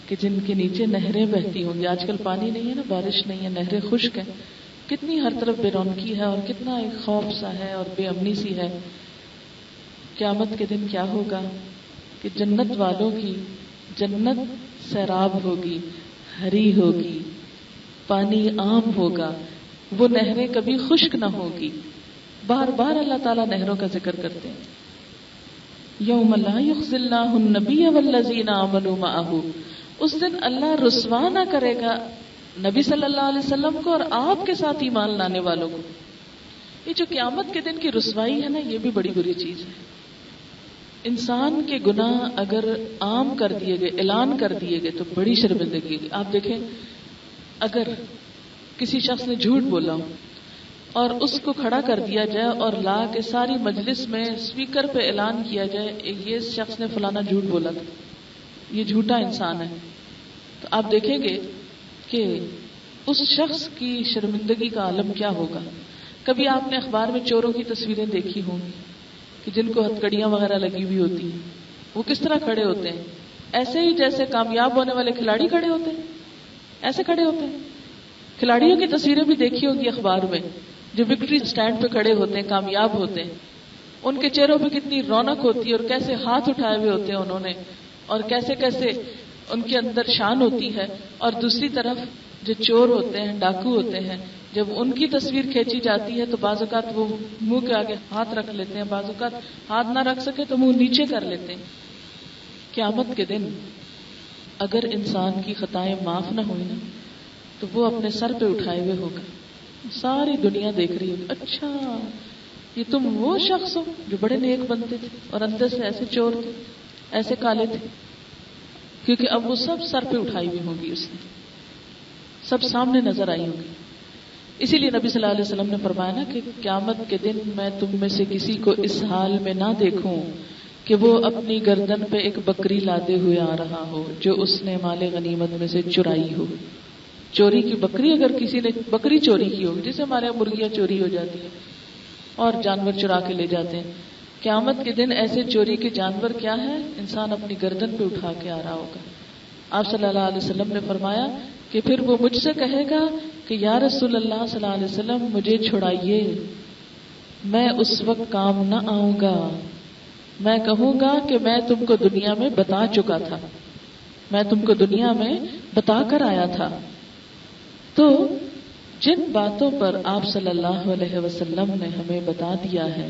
[SPEAKER 1] کہ جن کے نیچے نہریں بہتی ہوں گی۔ آج کل پانی نہیں ہے نا، بارش نہیں ہے، نہریں خشک ہیں، کتنی ہر طرف بے رونقی ہے اور کتنا ایک خوف سا ہے اور بے امنی سی ہے۔ قیامت کے دن کیا ہوگا کہ جنت والوں کی جنت سیراب ہوگی، ہری ہوگی، پانی عام ہوگا، وہ نہریں کبھی خشک نہ ہوگی۔ بار بار اللہ تعالیٰ نہروں کا ذکر کرتے ہیں۔ یوم لا یخزی اللہ النبی والذین آمنوا معہ، اس دن اللہ رسوا نہ کرے گا نبی صلی اللہ علیہ وسلم کو اور آپ کے ساتھ ایمان لانے والوں کو۔ یہ جو قیامت کے دن کی رسوائی ہے نا، یہ بھی بڑی بری چیز ہے۔ انسان کے گناہ اگر عام کر دیے گئے، اعلان کر دیے گئے تو بڑی شرمندگی ہوگی۔ آپ دیکھیں اگر کسی شخص نے جھوٹ بولا ہو اور اس کو کھڑا کر دیا جائے اور لا کے ساری مجلس میں اسپیکر پہ اعلان کیا جائے یہ شخص نے فلانا جھوٹ بولا تھا، یہ جھوٹا انسان ہے، تو آپ دیکھیں گے کہ اس شخص کی شرمندگی کا عالم کیا ہوگا۔ کبھی آپ نے اخبار میں چوروں کی تصویریں دیکھی ہوں گی کہ جن کو ہتھکڑیاں وغیرہ لگی ہوئی ہوتی ہیں، وہ کس طرح کھڑے ہوتے ہیں؟ ایسے ہی جیسے کامیاب ہونے والے کھلاڑی کھڑے ہوتے ہیں، ایسے کھڑے ہوتے ہیں۔ کھلاڑیوں کی تصویریں بھی دیکھی ہوگی اخبار میں، جو وکٹری سٹینڈ پہ کھڑے ہوتے ہیں، کامیاب ہوتے ہیں، ان کے چہروں پہ کتنی رونق ہوتی ہے اور کیسے ہاتھ اٹھائے ہوئے ہوتے ہیں انہوں نے، اور کیسے کیسے ان کے اندر شان ہوتی ہے۔ اور دوسری طرف جو چور ہوتے ہیں، ڈاکو ہوتے ہیں، جب ان کی تصویر کھینچی جاتی ہے تو بعض اوقات وہ منہ کے آگے ہاتھ رکھ لیتے ہیں، بعض اوقات ہاتھ نہ رکھ سکے تو منہ نیچے کر لیتے ہیں۔ قیامت کے دن اگر انسان کی خطائیں معاف نہ ہوئی نا تو وہ اپنے سر پہ اٹھائے ہوئے ہوگا، ساری دنیا دیکھ رہی ہوگی، اچھا یہ تم وہ شخص ہو جو بڑے نیک بنتے تھے اور اندر سے ایسے چور تھے، ایسے کالے تھے، کیونکہ اب وہ سب سر پہ اٹھائی ہوئی ہوگی، اس نے سب سامنے نظر آئی ہوگی۔ اسی لیے نبی صلی اللہ علیہ وسلم نے فرمایا نا کہ قیامت کے دن میں تم میں سے کسی کو اس حال میں نہ دیکھوں کہ وہ اپنی گردن پہ ایک بکری لادے ہوئے آ رہا ہو جو اس نے مال غنیمت میں سے چرائی ہو. چوری کی بکری، اگر کسی نے بکری چوری کی ہوگی، جیسے ہمارے یہاں مرغیاں چوری ہو جاتی ہیں اور جانور چرا کے لے جاتے ہیں، قیامت کے دن ایسے چوری کے جانور کیا ہے انسان اپنی گردن پہ اٹھا کے آ رہا ہوگا. آپ صلی اللہ علیہ وسلم نے فرمایا کہ پھر وہ مجھ سے کہے گا کہ یا رسول اللہ صلی اللہ علیہ وسلم مجھے چھڑائیے، میں اس وقت کام نہ آؤں گا. میں کہوں گا کہ میں تم کو دنیا میں بتا چکا تھا، میں تم کو دنیا میں بتا کر آیا تھا. تو جن باتوں پر آپ صلی اللہ علیہ وسلم نے ہمیں بتا دیا ہے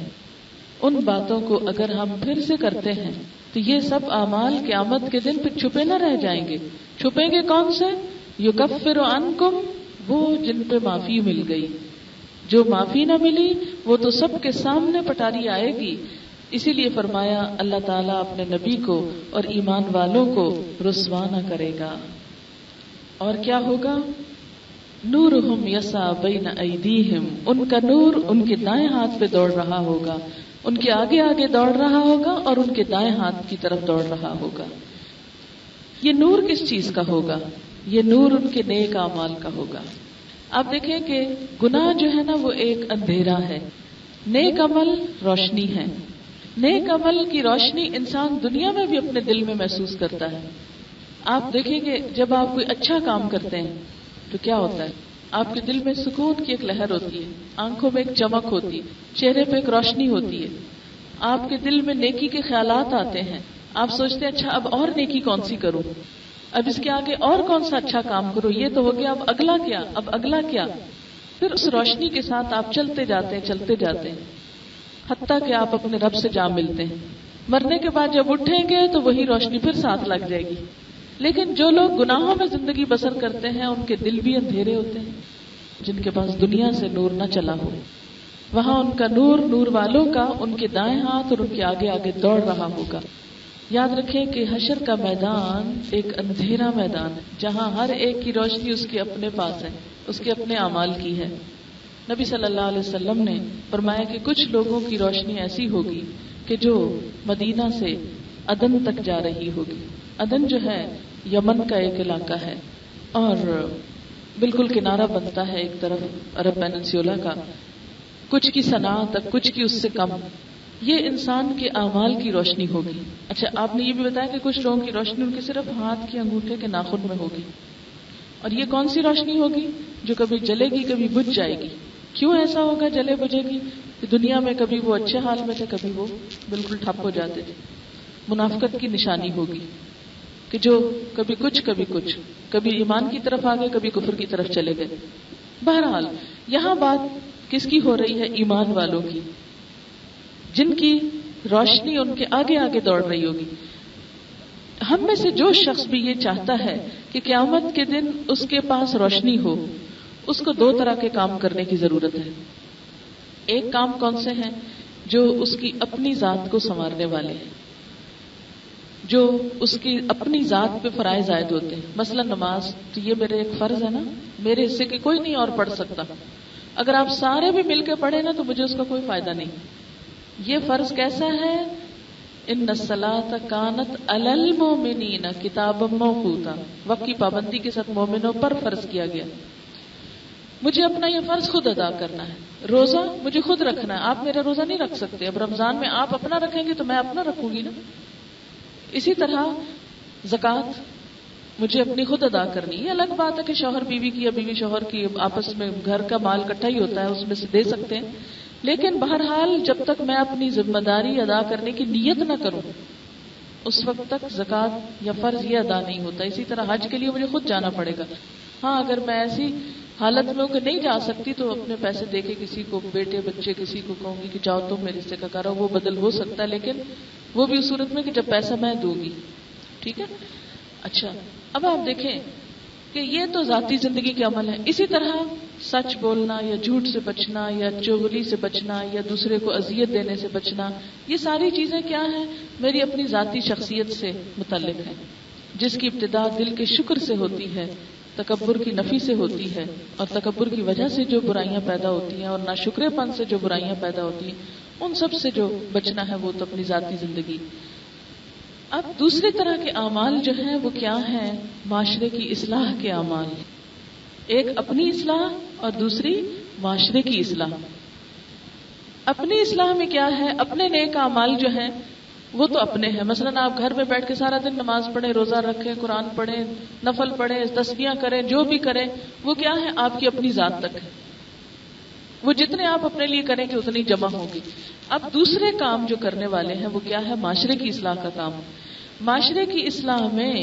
[SPEAKER 1] ان باتوں کو اگر ہم پھر سے کرتے ہیں تو یہ سب اعمال قیامت کے دن پھر چھپے نہ رہ جائیں گے. چھپیں گے کون سے؟ یکفر عنکم، وہ جن پہ معافی مل گئی. جو معافی نہ ملی وہ تو سب کے سامنے پٹاری آئے گی. اسی لیے فرمایا اللہ تعالیٰ اپنے نبی کو اور ایمان والوں کو رسوا نہ کرے گا. اور کیا ہوگا؟ نورہم یسعی بین ایدیہم، ان کا نور ان کے دائیں ہاتھ پہ دوڑ رہا ہوگا، ان کے آگے آگے دوڑ رہا ہوگا اور ان کے دائیں ہاتھ کی طرف دوڑ رہا ہوگا. یہ نور کس چیز کا ہوگا؟ یہ نور ان کے نیک اعمال کا ہوگا. آپ دیکھیں کہ گناہ جو ہے نا وہ ایک اندھیرا ہے، نیک عمل روشنی ہے. نیک عمل کی روشنی انسان دنیا میں بھی اپنے دل میں محسوس کرتا ہے. آپ دیکھیں کہ جب آپ کوئی اچھا کام کرتے ہیں تو کیا ہوتا ہے؟ آپ کے دل میں سکون کی ایک لہر ہوتی ہے، آنکھوں میں ایک چمک ہوتی ہے، چہرے پہ ایک روشنی ہوتی ہے، آپ کے دل میں نیکی کے خیالات آتے ہیں. آپ سوچتے ہیں اچھا اب اور نیکی کون سی کروں، اب اس کے آگے اور کون سا اچھا کام کروں، یہ تو ہو گیا، اب اگلا کیا، اب اگلا کیا. پھر اس روشنی کے ساتھ آپ چلتے جاتے ہیں حتیٰ کہ آپ اپنے رب سے جا ملتے ہیں. مرنے کے بعد جب اٹھیں گے تو وہی روشنی پھر ساتھ لگ جائے گی. لیکن جو لوگ گناہوں میں زندگی بسر کرتے ہیں ان کے دل بھی اندھیرے ہوتے ہیں. جن کے پاس دنیا سے نور نہ چلا ہو، وہاں ان کا نور، نور والوں کا ان کے دائیں ہاتھ اور ان کے آگے آگے دوڑ رہا ہوگا. یاد رکھیں کہ حشر کا میدان ایک اندھیرا میدان ہے جہاں ہر ایک کی روشنی اس کے اپنے پاس ہے، اس کے اپنے اعمال کی ہے. نبی صلی اللہ علیہ وسلم نے فرمایا کہ کچھ لوگوں کی روشنی ایسی ہوگی کہ جو مدینہ سے عدن تک جا رہی ہوگی. عدن جو ہے یمن کا ایک علاقہ ہے اور بالکل کنارہ بنتا ہے ایک طرف عرب پیننسیولا کا، کچھ کی صنعاء تک، کچھ کی اس سے کم. یہ انسان کے اعمال کی روشنی ہوگی. اچھا آپ نے یہ بھی بتایا کہ کچھ لوگوں کی روشنی ان کے صرف ہاتھ کے انگوٹھے کے ناخن میں ہوگی. اور یہ کون سی روشنی ہوگی؟ جو کبھی جلے گی کبھی بجھ جائے گی. کیوں ایسا ہوگا جلے بجھے گی؟ کہ دنیا میں کبھی وہ اچھے حال میں تھے، کبھی وہ بالکل ٹھپ ہو جاتے تھے. منافقت کی نشانی ہوگی کہ جو کبھی کچھ کبھی ایمان کی طرف آگے، کبھی کفر کی طرف چلے گئے. بہرحال یہاں بات کس کی ہو رہی ہے؟ ایمان والوں کی، جن کی روشنی ان کے آگے آگے دوڑ رہی ہوگی. ہم میں سے جو شخص بھی یہ چاہتا ہے کہ قیامت کے دن اس کے پاس روشنی ہو، اس کو دو طرح کے کام کرنے کی ضرورت ہے. ایک کام کون سے ہیں؟ جو اس کی اپنی ذات کو سنوارنے والے ہیں، جو اس کی اپنی ذات پہ فرائض عائد ہوتے ہیں. مثلا نماز، تو یہ میرے ایک فرض ہے نا، میرے حصے کے کوئی نہیں اور پڑھ سکتا. اگر آپ سارے بھی مل کے پڑھیں نا تو مجھے اس کا کوئی فائدہ نہیں. یہ فرض کیسا ہے؟ ان الصلاۃ کانت علی المؤمنین کتابا موقوتا، وقت کی پابندی کے ساتھ مومنوں پر فرض کیا گیا. مجھے اپنا یہ فرض خود ادا کرنا ہے. روزہ مجھے خود رکھنا ہے، آپ میرا روزہ نہیں رکھ سکتے. اب رمضان میں آپ اپنا رکھیں گے تو میں اپنا رکھوں گی نا. اسی طرح زکوٰۃ مجھے اپنی خود ادا کرنی ہے. الگ بات ہے کہ شوہر بیوی کی یا بیوی شوہر کی آپس میں گھر کا مال اکٹھا ہی ہوتا ہے، اس میں سے دے سکتے ہیں. لیکن بہرحال جب تک میں اپنی ذمہ داری ادا کرنے کی نیت نہ کروں اس وقت تک زکوٰۃ یا فرض یہ ادا نہیں ہوتا. اسی طرح حج کے لیے مجھے خود جانا پڑے گا. ہاں اگر میں ایسی حالت میں ہوں کہ نہیں جا سکتی تو اپنے پیسے دے کے کسی کو، بیٹے بچے کسی کو کہوں گی کہ جاؤ تم میرے حصے کا کرو، وہ بدل ہو سکتا ہے، لیکن وہ بھی اس صورت میں کہ جب پیسہ میں دوں گی. ٹھیک ہے. اچھا اب آپ دیکھیں کہ یہ تو ذاتی زندگی کے عمل ہیں. اسی طرح سچ بولنا یا جھوٹ سے بچنا یا چغلی سے بچنا یا دوسرے کو اذیت دینے سے بچنا، یہ ساری چیزیں کیا ہیں؟ میری اپنی ذاتی شخصیت سے متعلق ہیں، جس کی ابتدا دل کے شکر سے ہوتی ہے تکبر کی نفی سے ہوتی ہے، اور تکبر کی وجہ سے جو برائیاں پیدا ہوتی ہیں اور ناشکرے پن سے جو برائیاں پیدا ہوتی ہیں، ان سب سے جو بچنا ہے وہ تو اپنی ذاتی زندگی۔ اب دوسری طرح کے اعمال جو ہیں وہ کیا ہیں؟ معاشرے کی اصلاح کے اعمال، ایک اپنی اصلاح اور دوسری معاشرے کی اصلاح۔ اپنی اصلاح میں کیا ہے؟ اپنے نیک اعمال جو ہیں وہ تو اپنے ہیں، مثلاً آپ گھر میں بیٹھ کے سارا دن نماز پڑھیں، روزہ رکھیں، قرآن پڑھیں، نفل پڑھیں، تسبیحاں کریں، جو بھی کریں وہ کیا ہے؟ آپ کی اپنی ذات تک ہے، وہ جتنے آپ اپنے لیے کریں گے اتنی جمع ہوگی۔ اب دوسرے کام جو کرنے والے ہیں وہ کیا ہے؟ معاشرے کی اصلاح کا کام۔ معاشرے کی اصلاح میں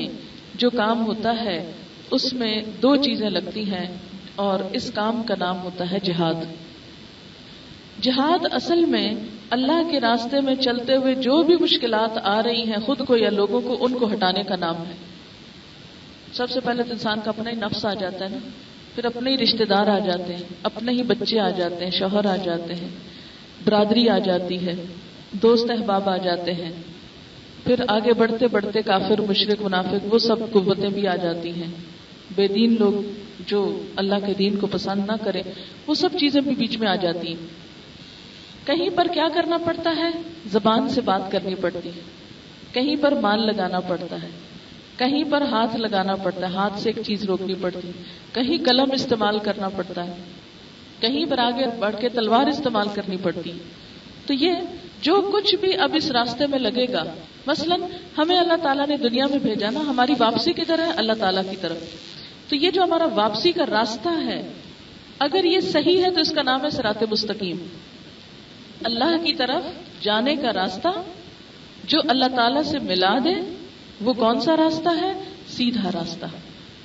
[SPEAKER 1] جو کام ہوتا ہے اس میں دو چیزیں لگتی ہیں، اور اس کام کا نام ہوتا ہے جہاد۔ جہاد اصل میں اللہ کے راستے میں چلتے ہوئے جو بھی مشکلات آ رہی ہیں خود کو یا لوگوں کو، ان کو ہٹانے کا نام ہے۔ سب سے پہلے تو انسان کا اپنا ہی نفس آ جاتا ہے نا، پھر اپنے ہی رشتے دار آ جاتے ہیں، اپنے ہی بچے آ جاتے ہیں، شوہر آ جاتے ہیں، برادری آ جاتی ہے، دوست احباب آ جاتے ہیں، پھر آگے بڑھتے بڑھتے کافر، مشرک، منافق، وہ سب قوتیں بھی آ جاتی ہیں، بے دین لوگ جو اللہ کے دین کو پسند نہ کرے وہ سب چیزیں بھی بیچ میں آ جاتی ہیں۔ کہیں پر کیا کرنا پڑتا ہے؟ زبان سے بات کرنی پڑتی ہے، کہیں پر مال لگانا پڑتا ہے، کہیں پر ہاتھ لگانا پڑتا ہے، ہاتھ سے ایک چیز روکنی پڑتی ہے، کہیں قلم استعمال کرنا پڑتا ہے، کہیں پر آگے بڑھ کے تلوار استعمال کرنی پڑتی ہے۔ تو یہ جو کچھ بھی اب اس راستے میں لگے گا، مثلا ہمیں اللہ تعالیٰ نے دنیا میں بھیجا نا، ہماری واپسی کدھر ہے؟ اللہ تعالیٰ کی طرف۔ تو یہ جو ہمارا واپسی کا راستہ ہے اگر یہ صحیح ہے تو اس کا نام ہے صراط مستقیم۔ اللہ کی طرف جانے کا راستہ جو اللہ تعالیٰ سے ملا دے، وہ کون سا راستہ ہے؟ سیدھا راستہ،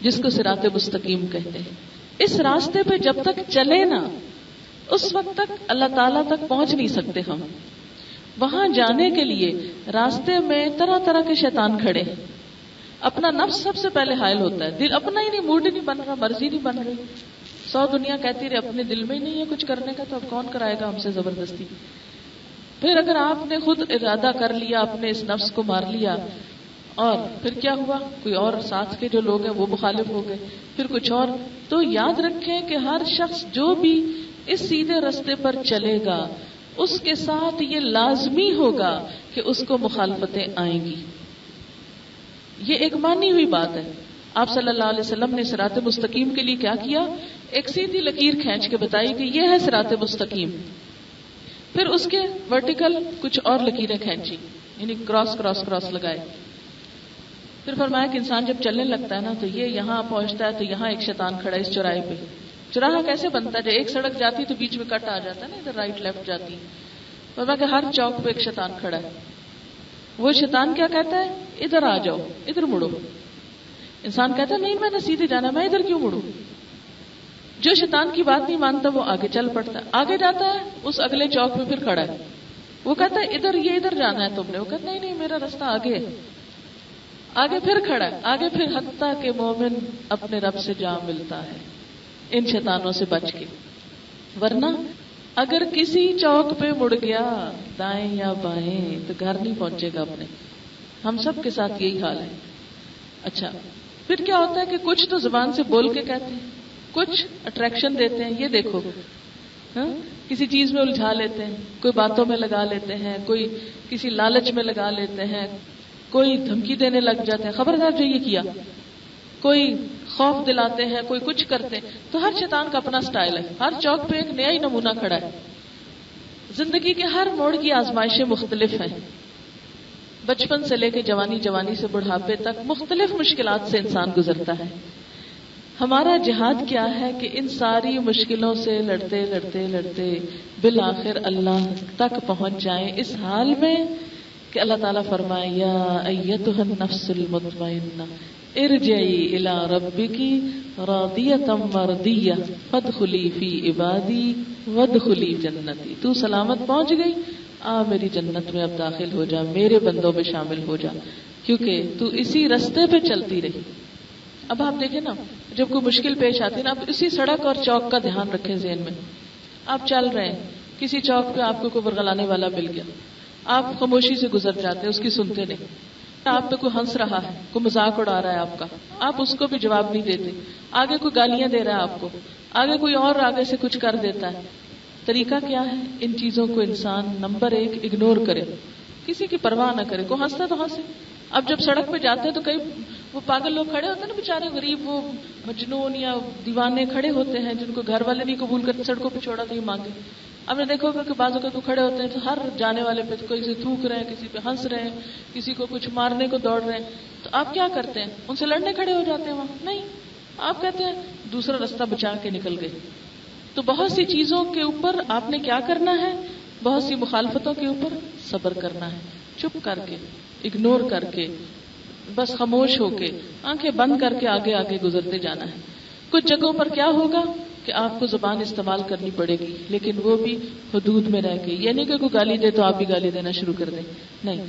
[SPEAKER 1] جس کو صراط مستقیم کہتے ہیں۔ اس راستے پہ جب تک چلے نا، اس وقت تک اللہ تعالیٰ تک پہنچ نہیں سکتے ہم۔ وہاں جانے کے لیے راستے میں طرح طرح کے شیطان کھڑے ہیں۔ اپنا نفس سب سے پہلے حائل ہوتا ہے، دل اپنا ہی نہیں، موڈ ہی نہیں بن رہا، مرضی نہیں بن رہی، 100 دنیا کہتی رہے اپنے دل میں ہی نہیں ہے کچھ کرنے کا، تو اب کون کرائے گا ہم سے زبردستی۔ پھر اگر آپ نے خود ارادہ کر لیا، اپنے اس نفس کو مار لیا، اور پھر کیا ہوا؟ کوئی اور ساتھ کے جو لوگ ہیں وہ مخالف ہو گئے، پھر کچھ اور۔ تو یاد رکھیں کہ ہر شخص جو بھی اس سیدھے راستے پر چلے گا اس کے ساتھ یہ لازمی ہوگا کہ اس کو مخالفتیں آئیں گی۔ یہ ایک مانی ہوئی بات ہے۔ آپ صلی اللہ علیہ وسلم نے صراط مستقیم کے لیے کیا کیا؟ ایک سیدھی لکیر کھینچ کے بتائی کہ یہ ہے صراط مستقیم، پھر اس کے ورٹیکل کچھ اور لکیریں کھینچی، یعنی کراس کراس کراس لگائے، پھر فرمایا کہ انسان جب چلنے لگتا ہے نا تو یہ یہاں پہنچتا ہے تو یہاں ایک شیطان کھڑا ہے اس چوراہے پہ۔ چوراہا کیسے بنتا ہے؟ جب ایک سڑک جاتی تو بیچ میں کٹ آ جاتا ہے نا، ادھر رائٹ لیفٹ جاتی، فرمایا کہ ہر چوک پہ ایک شیطان کھڑا ہے۔ وہ شیطان کیا کہتا ہے؟ ادھر آ جاؤ، ادھر مڑو۔ انسان کہتا ہے نہیں میں نے سیدھے جانا، میں ادھر کیوں مڑوں؟ جو شیطان کی بات نہیں مانتا وہ آگے چل پڑتا ہے، آگے جاتا ہے، اس اگلے چوک پہ پھر کھڑا ہے، وہ کہتا ہے ادھر، یہ ادھر جانا ہے تم نے، وہ کہتا نہیں میرا راستہ آگے ہے، آگے پھر کھڑا ہے، آگے پھر، حتیٰ کہ مومن اپنے رب سے جا ملتا ہے ان شیطانوں سے بچ کے۔ ورنہ اگر کسی چوک پہ مڑ گیا دائیں یا بائیں تو گھر نہیں پہنچے گا اپنے۔ ہم سب کے ساتھ یہی حال ہے۔ اچھا پھر کیا ہوتا ہے کہ کچھ تو زبان سے بول کے کہتے ہیں، کچھ اٹریکشن دیتے ہیں، یہ دیکھو کسی چیز میں الجھا لیتے ہیں، کوئی باتوں میں لگا لیتے ہیں، کوئی کسی لالچ میں لگا لیتے ہیں، کوئی دھمکی دینے لگ جاتے ہیں خبردار جو یہ کیا، کوئی خوف دلاتے ہیں، کوئی کچھ کرتے ہیں۔ تو ہر شیطان کا اپنا سٹائل ہے، ہر چوک پہ ایک نیا ہی نمونہ کھڑا ہے۔ زندگی کے ہر موڑ کی آزمائشیں مختلف ہیں، بچپن سے لے کے جوانی، جوانی سے بڑھاپے تک مختلف مشکلات سے انسان گزرتا ہے۔ ہمارا جہاد کیا ہے کہ ان ساری مشکلوں سے لڑتے لڑتے لڑتے بالآخر اللہ تک پہنچ جائیں، اس حال میں کہ اللہ تعالیٰ فرمائے یا ایتھا النفس المطمئنہ ارجعی الی ربکی راضیۃ مرضیہ فادخلی فی عبادی وادخلی جنتی۔ تو سلامت پہنچ گئی، آ میری جنت میں اب داخل ہو جا، میرے بندوں میں شامل ہو جا، کیونکہ تو اسی رستے پہ چلتی رہی۔ اب آپ دیکھیں نا، جب کوئی مشکل پیش آتی ہے نا، آپ اسی سڑک اور چوک کا دھیان رکھیں ذہن میں۔ آپ چل رہے ہیں، کسی چوک پہ آپ کو کوئی ورغلانے والا مل گیا، آپ خاموشی سے گزر جاتے ہیں، اس کی سنتے نہیں، آپ پہ کوئی ہنس رہا ہے، کوئی مذاق اڑا رہا ہے آپ کا، آپ اس کو بھی جواب نہیں دیتے، آگے کوئی گالیاں دے رہا ہے آپ کو، آگے کوئی اور آگے سے کچھ کر دیتا ہے. طریقہ کیا ہے؟ ان چیزوں کو انسان نمبر 1 اگنور کرے، کسی کی پرواہ نہ کرے. کوئی ہنستا تو ہنسے. اب جب سڑک پہ جاتے ہیں تو کئی وہ پاگل لوگ کھڑے ہوتے ہیں نا، بیچارے غریب، وہ مجنون یا دیوانے کھڑے ہوتے ہیں جن کو گھر والے نہیں قبول کرتے، سڑکوں پہ چھوڑا تو یہ مانگے. اب نے دیکھو کہ بعض اوقات وہ کھڑے ہوتے ہیں تو ہر جانے والے پہ کوئی سے تھوک رہے ہیں، کسی پہ ہنس رہے ہیں، کسی کو کچھ مارنے کو دوڑ رہے ہیں. تو آپ کیا کرتے ہیں؟ ان سے لڑنے کھڑے ہو جاتے ہیں وہاں؟ نہیں، آپ کہتے ہیں دوسرا رستہ بچا کے نکل گئے. تو بہت سی چیزوں کے اوپر آپ نے کیا کرنا ہے؟ بہت سی مخالفتوں کے اوپر صبر کرنا ہے، چپ کر کے، اگنور کر کے، بس خاموش ہو کے، آنکھیں بند کر کے آگے آگے گزرتے جانا ہے. کچھ جگہوں پر کیا ہوگا کہ آپ کو زبان استعمال کرنی پڑے گی، لیکن وہ بھی حدود میں رہ کے. یہ نہیں کہ کوئی گالی دے تو آپ بھی گالی دینا شروع کر دیں، نہیں.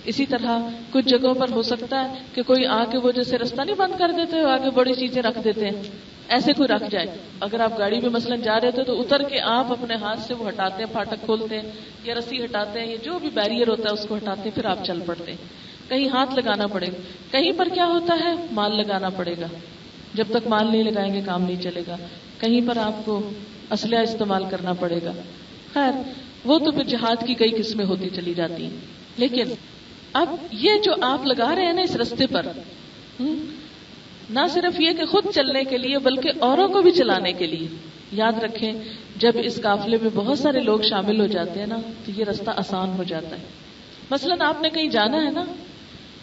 [SPEAKER 1] اسی طرح کچھ جگہوں پر ہو سکتا ہے کہ کوئی آگے وہ جیسے رستہ نہیں بند کر دیتے، آگے بڑی چیزیں رکھ دیتے ہیں، ایسے کوئی رکھ جائے. اگر آپ گاڑی میں مثلا جا رہے تھے تو اتر کے آپ اپنے ہاتھ سے وہ ہٹاتے ہیں، پھاٹک کھولتے ہیں یا رسی ہٹاتے ہیں، یا جو بھی بیریئر ہوتا ہے اس کو ہٹاتے ہیں، پھر آپ چل پڑتے ہیں. کہیں ہاتھ لگانا پڑے گا. کہیں پر کیا ہوتا ہے؟ مال لگانا پڑے گا. جب تک مال نہیں لگائیں گے کام نہیں چلے گا. کہیں پر آپ کو اسلحہ استعمال کرنا پڑے گا. خیر وہ تو پھر جہاد کی کئی قسمیں ہوتی چلی جاتی ہیں. لیکن اب یہ جو آپ لگا رہے ہیں نا اس رستے پر، نہ صرف یہ کہ خود چلنے کے لیے بلکہ اوروں کو بھی چلانے کے لیے. یاد رکھیں جب اس قافلے میں بہت سارے لوگ شامل ہو جاتے ہیں نا تو یہ رستہ آسان ہو جاتا ہے. مثلاً آپ نے کہیں جانا ہے نا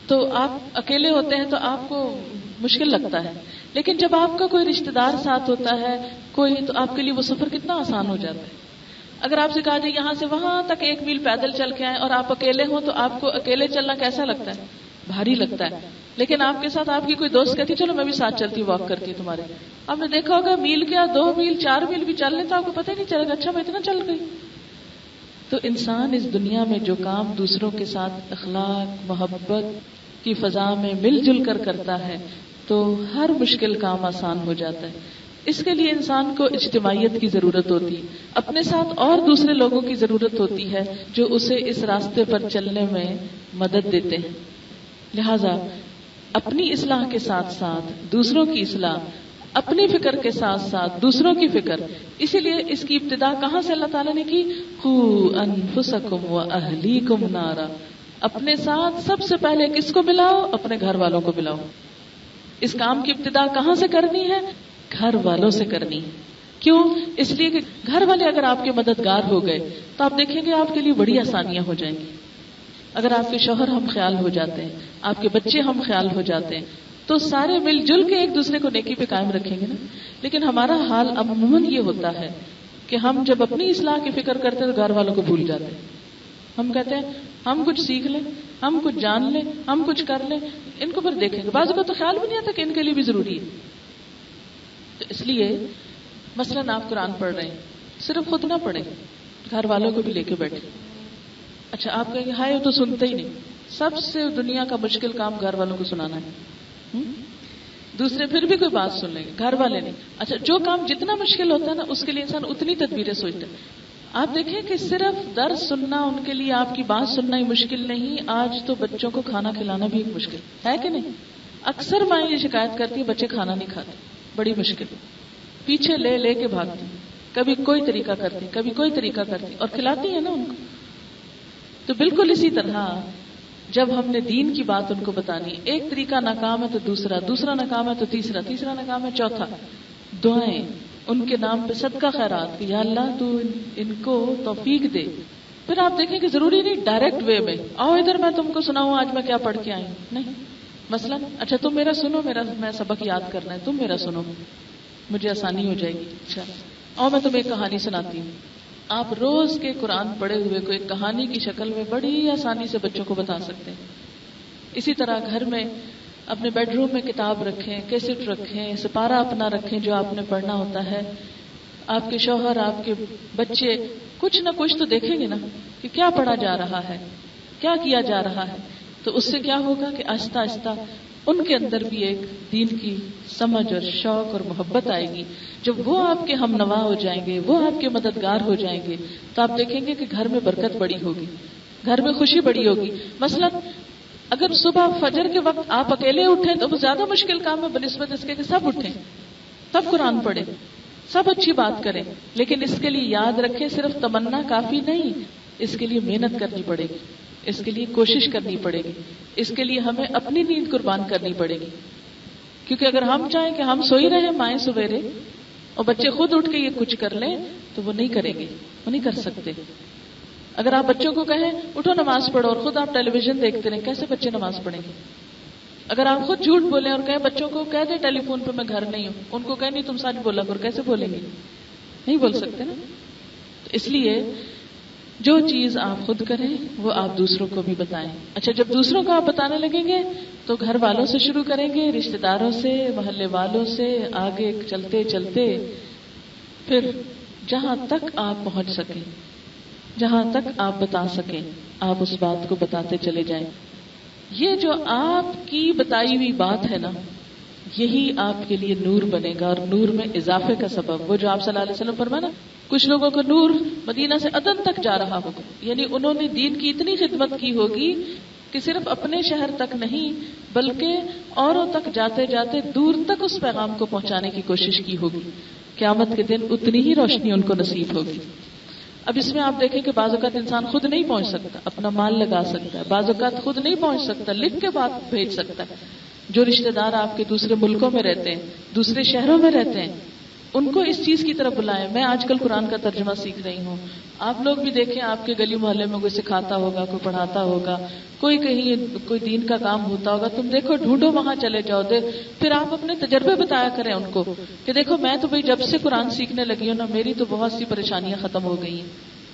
[SPEAKER 1] تو آپ اکیلے ہوتے ہیں تو آپ کو مشکل لگتا ہے، لیکن جب آپ کا کوئی رشتہ دار ساتھ ہوتا ہے کوئی، تو آپ کے لیے وہ سفر کتنا آسان ہو جاتا ہے. اگر آپ سے کہا جائے یہاں سے وہاں تک 1 میل پیدل چل کے آئیں اور آپ اکیلے ہوں تو آپ کو اکیلے چلنا کیسا لگتا ہے؟ بھاری لگتا ہے. لیکن آپ کے ساتھ آپ کی کوئی دوست کہتی چلو میں بھی ساتھ چلتی ہوں، واک کرتی تمہارے. آپ نے دیکھا ہوگا میل کیا 2 میل 4 میل بھی چل لیں تو آپ کو پتہ ہی نہیں چلے گا اچھا میں اتنا چل گئی. تو انسان اس دنیا میں جو کام دوسروں کے ساتھ اخلاق محبت کی فضا میں مل جل کر کرتا ہے تو ہر مشکل کام آسان ہو جاتا ہے. اس کے لیے انسان کو اجتماعیت کی ضرورت ہوتی ہے، اپنے ساتھ اور دوسرے لوگوں کی ضرورت ہوتی ہے جو اسے اس راستے پر چلنے میں مدد دیتے ہیں. لہذا اپنی اصلاح کے ساتھ ساتھ دوسروں کی اصلاح، اپنی فکر کے ساتھ ساتھ دوسروں کی فکر. اسی لیے اس کی ابتدا کہاں سے اللہ تعالیٰ نے کی؟ قوا انفسکم واہلیکم نارا. اپنے ساتھ سب سے پہلے کس کو ملاؤ؟ اپنے گھر والوں کو ملاؤ. اس کام کی ابتدا کہاں سے کرنی ہے؟ گھر والوں سے کرنی ہے. کیوں؟ اس لیے کہ گھر والے اگر آپ کے مددگار ہو گئے تو آپ دیکھیں گے آپ کے لیے بڑی آسانیاں ہو جائیں گی. اگر آپ کے شوہر ہم خیال ہو جاتے ہیں، آپ کے بچے ہم خیال ہو جاتے ہیں تو سارے مل جل کے ایک دوسرے کو نیکی پہ قائم رکھیں گے نا. لیکن ہمارا حال عموماً یہ ہوتا ہے کہ ہم جب اپنی اصلاح کی فکر کرتے ہیں تو گھر والوں کو بھول جاتے ہیں. ہم کہتے ہیں ہم کچھ سیکھ لیں، ہم کچھ جان لیں، ہم کچھ کر لیں، ان کو پھر دیکھیں گے. بعض کو تو خیال بھی نہیں آتا کہ ان کے لیے بھی ضروری ہے. تو اس لیے مثلاً آپ قرآن پڑھ رہے ہیں، صرف خود نہ پڑھیں، گھر والوں کو بھی لے کے بیٹھیں. اچھا آپ کہیں گے ہائے وہ تو سنتے ہی نہیں. سب سے دنیا کا مشکل کام گھر والوں کو سنانا ہے. دوسرے پھر بھی کوئی بات سن لیں گے، گھر والے نہیں. اچھا جو کام جتنا مشکل ہوتا ہے نا اس کے لیے انسان اتنی تدبیریں سوچتا ہے. آپ دیکھیں کہ صرف درس سننا ان کے لیے آپ کی بات سننا ہی مشکل نہیں، آج تو بچوں کو کھانا کھلانا بھی ایک مشکل ہے کہ نہیں. اکثر مائیں یہ شکایت کرتی ہیں بچے کھانا نہیں کھاتے، بڑی مشکل، پیچھے لے لے کے بھاگتی، کبھی کوئی طریقہ کرتی کبھی کوئی طریقہ کرتی اور کھلاتی ہے نا ان کو. تو بالکل اسی طرح جب ہم نے دین کی بات ان کو بتانی، ایک طریقہ ناکام ہے تو دوسرا، دوسرا ناکام ہے تو تیسرا، تیسرا ناکام ہے چوتھا. دعائیں ان کے نام پہ، صدقہ خیرات کہ یا اللہ تو ان کو توفیق دے. پھر آپ دیکھیں کہ ضروری نہیں ڈائریکٹ وے میں آؤ ادھر میں تم کو سناؤں آج میں کیا پڑھ کے آئی ہوں، نہیں. مثلا اچھا تم میرا سنو، میں سبق یاد کرنا ہے، تم میرا سنو مجھے آسانی ہو جائے گی. اچھا اور میں تمہیں ایک کہانی سناتی ہوں. آپ روز کے قرآن پڑھے ہوئے کو ایک کہانی کی شکل میں بڑی آسانی سے بچوں کو بتا سکتے ہیں. اسی طرح گھر میں اپنے بیڈ روم میں کتاب رکھیں، کیسٹ رکھیں، سپارہ اپنا رکھیں جو آپ نے پڑھنا ہوتا ہے. آپ کے شوہر آپ کے بچے کچھ نہ کچھ تو دیکھیں گے نا کہ کیا پڑھا جا رہا ہے، کیا کیا جا رہا ہے. تو اس سے کیا ہوگا کہ آہستہ آہستہ ان کے اندر بھی ایک دین کی سمجھ اور شوق اور محبت آئے گی. جب وہ آپ کے ہم نوا ہو جائیں گے، وہ آپ کے مددگار ہو جائیں گے تو آپ دیکھیں گے کہ گھر میں برکت بڑی ہوگی، گھر میں خوشی بڑی ہوگی. مثلا اگر صبح فجر کے وقت آپ اکیلے اٹھیں تو وہ زیادہ مشکل کام ہے بنسبت اس کے کہ سب اٹھیں، سب قرآن پڑھیں، سب اچھی بات کریں. لیکن اس کے لیے یاد رکھیں صرف تمنا کافی نہیں، اس کے لیے محنت کرنی پڑے گی، اس کے لیے کوشش کرنی پڑے گی، اس کے لیے ہمیں اپنی نیند قربان کرنی پڑے گی. کیونکہ اگر ہم چاہیں کہ ہم سوئی رہیں مائیں سویرے اور بچے خود اٹھ کے یہ کچھ کر لیں تو وہ نہیں کریں گے، وہ نہیں کر سکتے. اگر آپ بچوں کو کہیں اٹھو نماز پڑھو اور خود آپ ٹیلی ویژن دیکھتے رہیں، کیسے بچے نماز پڑھیں گے؟ اگر آپ خود جھوٹ بولیں اور کہیں بچوں کو کہہ دیں ٹیلی فون پہ میں گھر نہیں ہوں، ان کو کہیں نہیں تم سچ بولا کرو، کیسے بولیں گے؟ نہیں بول سکتے نا. تو اس لیے جو چیز آپ خود کریں وہ آپ دوسروں کو بھی بتائیں. اچھا، جب دوسروں کو آپ بتانے لگیں گے تو گھر والوں سے شروع کریں گے، رشتہ داروں سے، محلے والوں سے، آگے چلتے چلتے پھر جہاں تک آپ پہنچ سکیں، جہاں تک آپ بتا سکیں آپ اس بات کو بتاتے چلے جائیں. یہ جو آپ کی بتائی ہوئی بات ہے نا، یہی آپ کے لیے نور بنے گا اور نور میں اضافے کا سبب. وہ جو آپ صلی اللہ علیہ وسلم فرمایا نا، کچھ لوگوں کو نور مدینہ سے عدن تک جا رہا ہوگا، یعنی انہوں نے دین کی اتنی خدمت کی ہوگی کہ صرف اپنے شہر تک نہیں بلکہ اوروں تک جاتے جاتے دور تک اس پیغام کو پہنچانے کی کوشش کی ہوگی. قیامت کے دن اتنی ہی روشنی ان کو نصیب ہوگی. اب اس میں آپ دیکھیں کہ بعض اوقات انسان خود نہیں پہنچ سکتا، اپنا مال لگا سکتا ہے، بعض اوقات خود نہیں پہنچ سکتا، لکھ کے بات بھیج سکتا ہے. جو رشتہ دار آپ کے دوسرے ملکوں میں رہتے ہیں، دوسرے شہروں میں رہتے ہیں، ان کو اس چیز کی طرف بلائیں. میں آج کل قرآن کا ترجمہ سیکھ رہی ہوں، آپ لوگ بھی دیکھیں آپ کے گلی محلے میں کوئی سکھاتا ہوگا، کوئی پڑھاتا ہوگا، کوئی کہیں کوئی دین کا کام ہوتا ہوگا، تم دیکھو ڈھونڈو، وہاں چلے جاؤ. پھر آپ اپنے تجربے بتایا کریں ان کو کہ دیکھو میں تو بھائی جب سے قرآن سیکھنے لگی ہوں نا، میری تو بہت سی پریشانیاں ختم ہو گئی ہیں.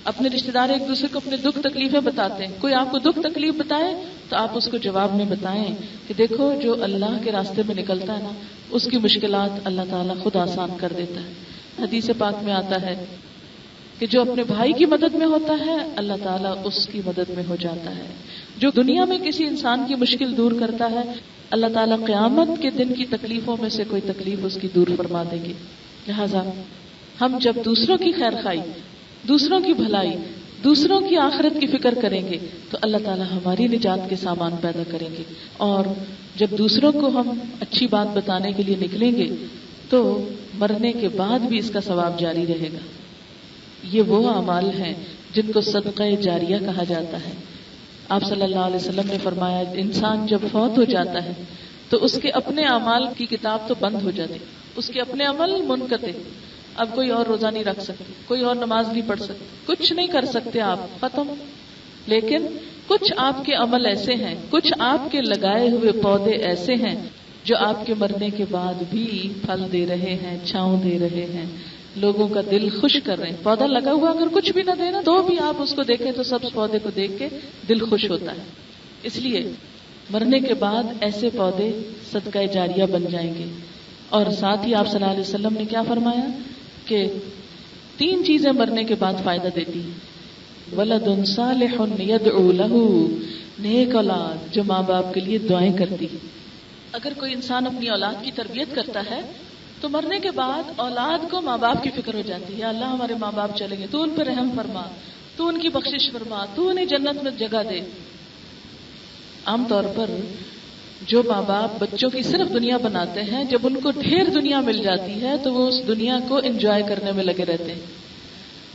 [SPEAKER 1] اپنے رشتہ دار ایک دوسرے کو اپنے دکھ تکلیفیں بتاتے ہیں، کوئی آپ کو دکھ تکلیف بتائے تو آپ اس کو جواب میں بتائیں کہ دیکھو جو اللہ کے راستے میں نکلتا ہے نا، اس کی مشکلات اللہ تعالیٰ خود آسان کر دیتا ہے. حدیث پاک میں آتا ہے کہ جو اپنے بھائی کی مدد میں ہوتا ہے اللہ تعالیٰ اس کی مدد میں ہو جاتا ہے. جو دنیا میں کسی انسان کی مشکل دور کرتا ہے اللہ تعالیٰ قیامت کے دن کی تکلیفوں میں سے کوئی تکلیف اس کی دور فرما دیں گے. لہذا ہم جب دوسروں کی خیر خواہی، دوسروں کی بھلائی، دوسروں کی آخرت کی فکر کریں گے تو اللہ تعالیٰ ہماری نجات کے سامان پیدا کریں گے. اور جب دوسروں کو ہم اچھی بات بتانے کے لیے نکلیں گے تو مرنے کے بعد بھی اس کا ثواب جاری رہے گا. یہ وہ اعمال ہیں جن کو صدقہ جاریہ کہا جاتا ہے. آپ صلی اللہ علیہ وسلم نے فرمایا انسان جب فوت ہو جاتا ہے تو اس کے اپنے اعمال کی کتاب تو بند ہو جاتی، اس کے اپنے عمل منقطع. اب کوئی اور روزہ نہیں رکھ سکتے، کوئی اور نماز نہیں پڑھ سکتے، کچھ نہیں کر سکتے، آپ ختم. لیکن کچھ آپ کے عمل ایسے ہیں، کچھ آپ کے لگائے ہوئے پودے ایسے ہیں جو آپ کے مرنے کے بعد بھی پھل دے رہے ہیں، چھاؤں دے رہے ہیں، لوگوں کا دل خوش کر رہے ہیں. پودا لگا ہوا اگر کچھ بھی نہ دینا تو بھی آپ اس کو دیکھیں تو سبز پودے کو دیکھ کے دل خوش ہوتا ہے. اس لیے مرنے کے بعد ایسے پودے صدقہ جاریہ بن جائیں گے. اور ساتھ ہی آپ صلی اللہ علیہ وسلم نے کیا فرمایا کہ 3 چیزیں مرنے کے بعد فائدہ دیتی ہیں. ولد صالح يدعو له، نیک اولاد جو ماں باپ کے لیے دعائیں کرتی ہے. اگر کوئی انسان اپنی اولاد کی تربیت کرتا ہے تو مرنے کے بعد اولاد کو ماں باپ کی فکر ہو جاتی ہے. یا اللہ ہمارے ماں باپ چلیں گے، تو ان پر رحم فرما، تو ان کی بخشش فرما، تو انہیں جنت میں جگہ دے. عام طور پر جو ماں باپ بچوں کی صرف دنیا بناتے ہیں، جب ان کو ڈھیر دنیا مل جاتی ہے تو وہ اس دنیا کو انجوائے کرنے میں لگے رہتے ہیں،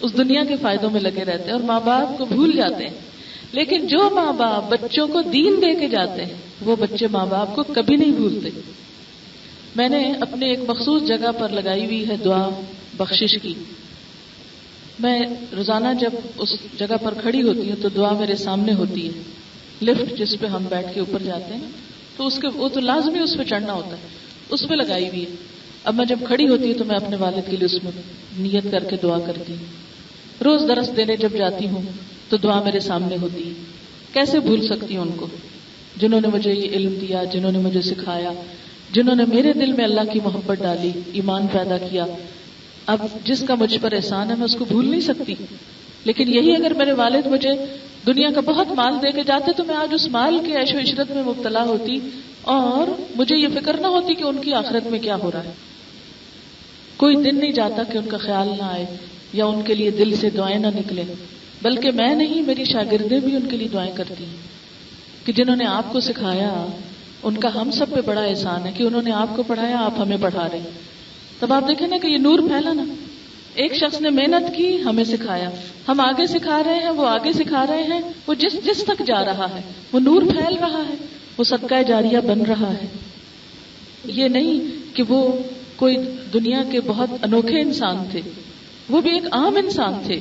[SPEAKER 1] اس دنیا کے فائدوں میں لگے رہتے ہیں اور ماں باپ کو بھول جاتے ہیں. لیکن جو ماں باپ بچوں کو دین دے کے جاتے ہیں وہ بچے ماں باپ کو کبھی نہیں بھولتے. میں نے اپنے ایک مخصوص جگہ پر لگائی ہوئی ہے دعا بخشش کی. میں روزانہ جب اس جگہ پر کھڑی ہوتی ہوں تو دعا میرے سامنے ہوتی ہے. لفٹ جس پہ ہم بیٹھ کے اوپر جاتے ہیں تو وہ تو لازمی اس پہ چڑھنا ہوتا ہے، اس پہ لگائی ہوئی ہے. اب میں جب کھڑی ہوتی ہوں تو میں اپنے والد کے لیے اس میں نیت کر کے دعا کرتی ہوں. روز درس دینے جب جاتی ہوں تو دعا میرے سامنے ہوتی ہے. کیسے بھول سکتی ہوں ان کو جنہوں نے مجھے یہ علم دیا، جنہوں نے مجھے سکھایا، جنہوں نے میرے دل میں اللہ کی محبت ڈالی، ایمان پیدا کیا. اب جس کا مجھ پر احسان ہے میں اس کو بھول نہیں سکتی. لیکن یہی اگر میرے والد مجھے دنیا کا بہت مال دے کے جاتے تو میں آج اس مال کے عیش و عشرت میں مبتلا ہوتی اور مجھے یہ فکر نہ ہوتی کہ ان کی آخرت میں کیا ہو رہا ہے. کوئی دن نہیں جاتا کہ ان کا خیال نہ آئے یا ان کے لیے دل سے دعائیں نہ نکلے، بلکہ میں نہیں، میری شاگردیں بھی ان کے لیے دعائیں کرتی ہیں. کہ جنہوں نے آپ کو سکھایا ان کا ہم سب پہ بڑا احسان ہے کہ انہوں نے آپ کو پڑھایا، آپ ہمیں پڑھا رہے ہیں. تب آپ دیکھیں نا کہ یہ نور پھیلا نا. ایک شخص نے محنت کی، ہمیں سکھایا، ہم آگے سکھا رہے ہیں، وہ آگے سکھا رہے ہیں، وہ جس تک جا رہا ہے وہ نور پھیل رہا ہے، وہ صدقہ جاریہ بن رہا ہے. یہ نہیں کہ وہ کوئی دنیا کے بہت انوکھے انسان تھے، وہ بھی ایک عام انسان تھے،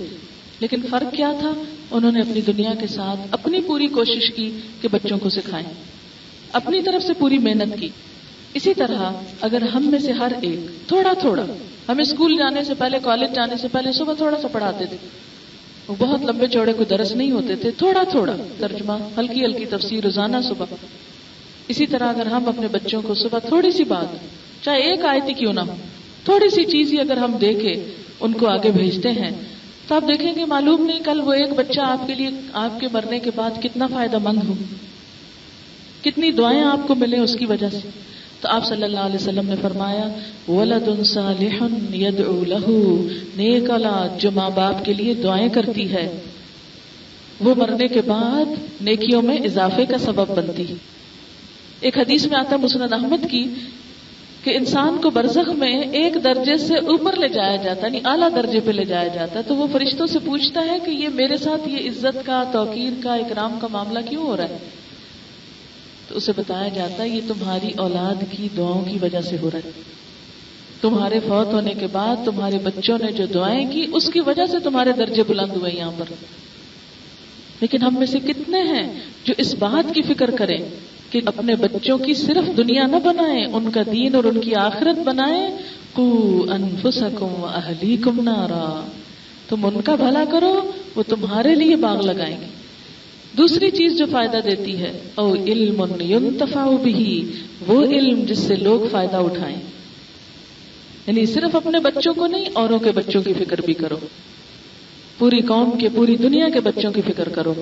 [SPEAKER 1] لیکن فرق کیا تھا؟ انہوں نے اپنی دنیا کے ساتھ اپنی پوری کوشش کی کہ بچوں کو سکھائیں، اپنی طرف سے پوری محنت کی. اسی طرح اگر ہم میں سے ہر ایک تھوڑا تھوڑا، ہمیں اسکول جانے سے پہلے، کالج جانے سے پہلے صبح تھوڑا سا پڑھاتے تھے، وہ بہت لمبے چوڑے کوئی درس نہیں ہوتے تھے، تھوڑا تھوڑا ترجمہ، ہلکی ہلکی تفسیر روزانہ صبح. اسی طرح اگر ہم اپنے بچوں کو صبح تھوڑی سی بات، چاہے ایک آیت ہی کیوں نہ ہو، تھوڑی سی چیز ہی اگر ہم دے کے ان کو آگے بھیجتے ہیں تو آپ دیکھیں گے معلوم نہیں کل وہ ایک بچہ آپ کے لیے آپ کے مرنے کے بعد کتنا فائدہ مند ہو، کتنی دعائیں آپ کو ملیں اس کی وجہ سے. تو آپ صلی اللہ علیہ وسلم نے فرمایا ولد صالح يدعو له، نیک اولاد جو ماں باپ کے لیے دعائیں کرتی ہے وہ مرنے کے بعد نیکیوں میں اضافے کا سبب بنتی ہے. ایک حدیث میں آتا مسند احمد کی کہ انسان کو برزخ میں ایک درجے سے اوپر لے جایا جاتا ہے، یعنی اعلیٰ درجے پہ لے جایا جاتا ہے. تو وہ فرشتوں سے پوچھتا ہے کہ یہ میرے ساتھ یہ عزت کا، توقیر کا، اکرام کا معاملہ کیوں ہو رہا ہے؟ تو اسے بتایا جاتا ہے یہ تمہاری اولاد کی دعاؤں کی وجہ سے ہو رہا ہے. تمہارے فوت ہونے کے بعد تمہارے بچوں نے جو دعائیں کی اس کی وجہ سے تمہارے درجے بلند ہوئے یہاں پر. لیکن ہم میں سے کتنے ہیں جو اس بات کی فکر کریں کہ اپنے بچوں کی صرف دنیا نہ بنائیں، ان کا دین اور ان کی آخرت بنائیں. قوا انفسکم واہلیکم نارا، تم ان کا بھلا کرو، وہ تمہارے لیے باغ لگائیں گے. دوسری چیز جو فائدہ دیتی ہے او علم ينتفع به، وہ علم جس سے لوگ فائدہ اٹھائیں. یعنی صرف اپنے بچوں کو نہیں، اوروں کے بچوں کی فکر بھی کرو، پوری قوم کے، پوری دنیا کے بچوں کی فکر کرو.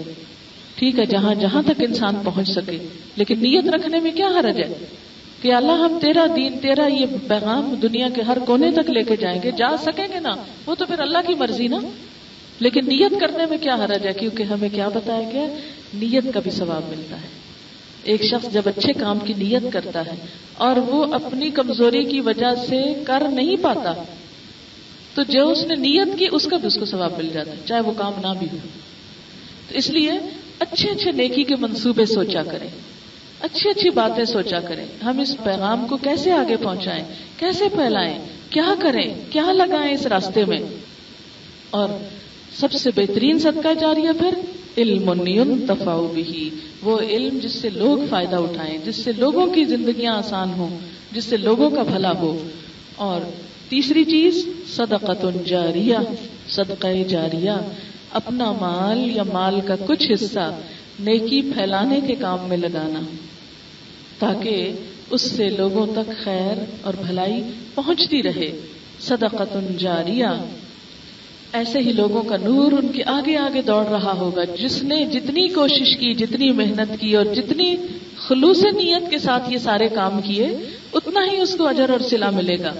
[SPEAKER 1] ٹھیک ہے جہاں جہاں تک انسان پہنچ سکے، لیکن نیت رکھنے میں کیا حرج ہے کہ اللہ ہم تیرا دین، تیرا یہ پیغام دنیا کے ہر کونے تک لے کے جائیں گے. جا سکیں گے نا وہ تو پھر اللہ کی مرضی نا، لیکن نیت کرنے میں کیا حرج ہے؟ کیونکہ ہمیں کیا بتایا گیا، نیت کا بھی ثواب ملتا ہے. ایک شخص جب اچھے کام کی نیت کرتا ہے اور وہ اپنی کمزوری کی وجہ سے کر نہیں پاتا تو جو اس نے نیت کی اس کا بھی اس کو ثواب مل جاتا ہے، چاہے وہ کام نہ بھی ہو. تو اس لیے اچھے اچھے نیکی کے منصوبے سوچا کریں، اچھی اچھی باتیں سوچا کریں. ہم اس پیغام کو کیسے آگے پہنچائیں، کیسے پھیلائیں، کیا کریں، کیا لگائیں اس راستے میں. اور سب سے بہترین صدقہ جاریہ پھر علم ينتفع به، وہ علم جس سے لوگ فائدہ اٹھائیں، جس سے لوگوں کی زندگیاں آسان ہوں، جس سے لوگوں کا بھلا ہو. اور تیسری چیز صدقۃ جاریہ، صدقہ جاریہ، اپنا مال یا مال کا کچھ حصہ نیکی پھیلانے کے کام میں لگانا تاکہ اس سے لوگوں تک خیر اور بھلائی پہنچتی رہے. صدقۃ جاریہ، ایسے ہی لوگوں کا نور ان کے آگے آگے دوڑ رہا ہوگا. جس نے جتنی کوشش کی، جتنی محنت کی اور جتنی خلوص نیت کے ساتھ یہ سارے کام کیے، اتنا ہی اس کو اجر اور صلہ ملے گا.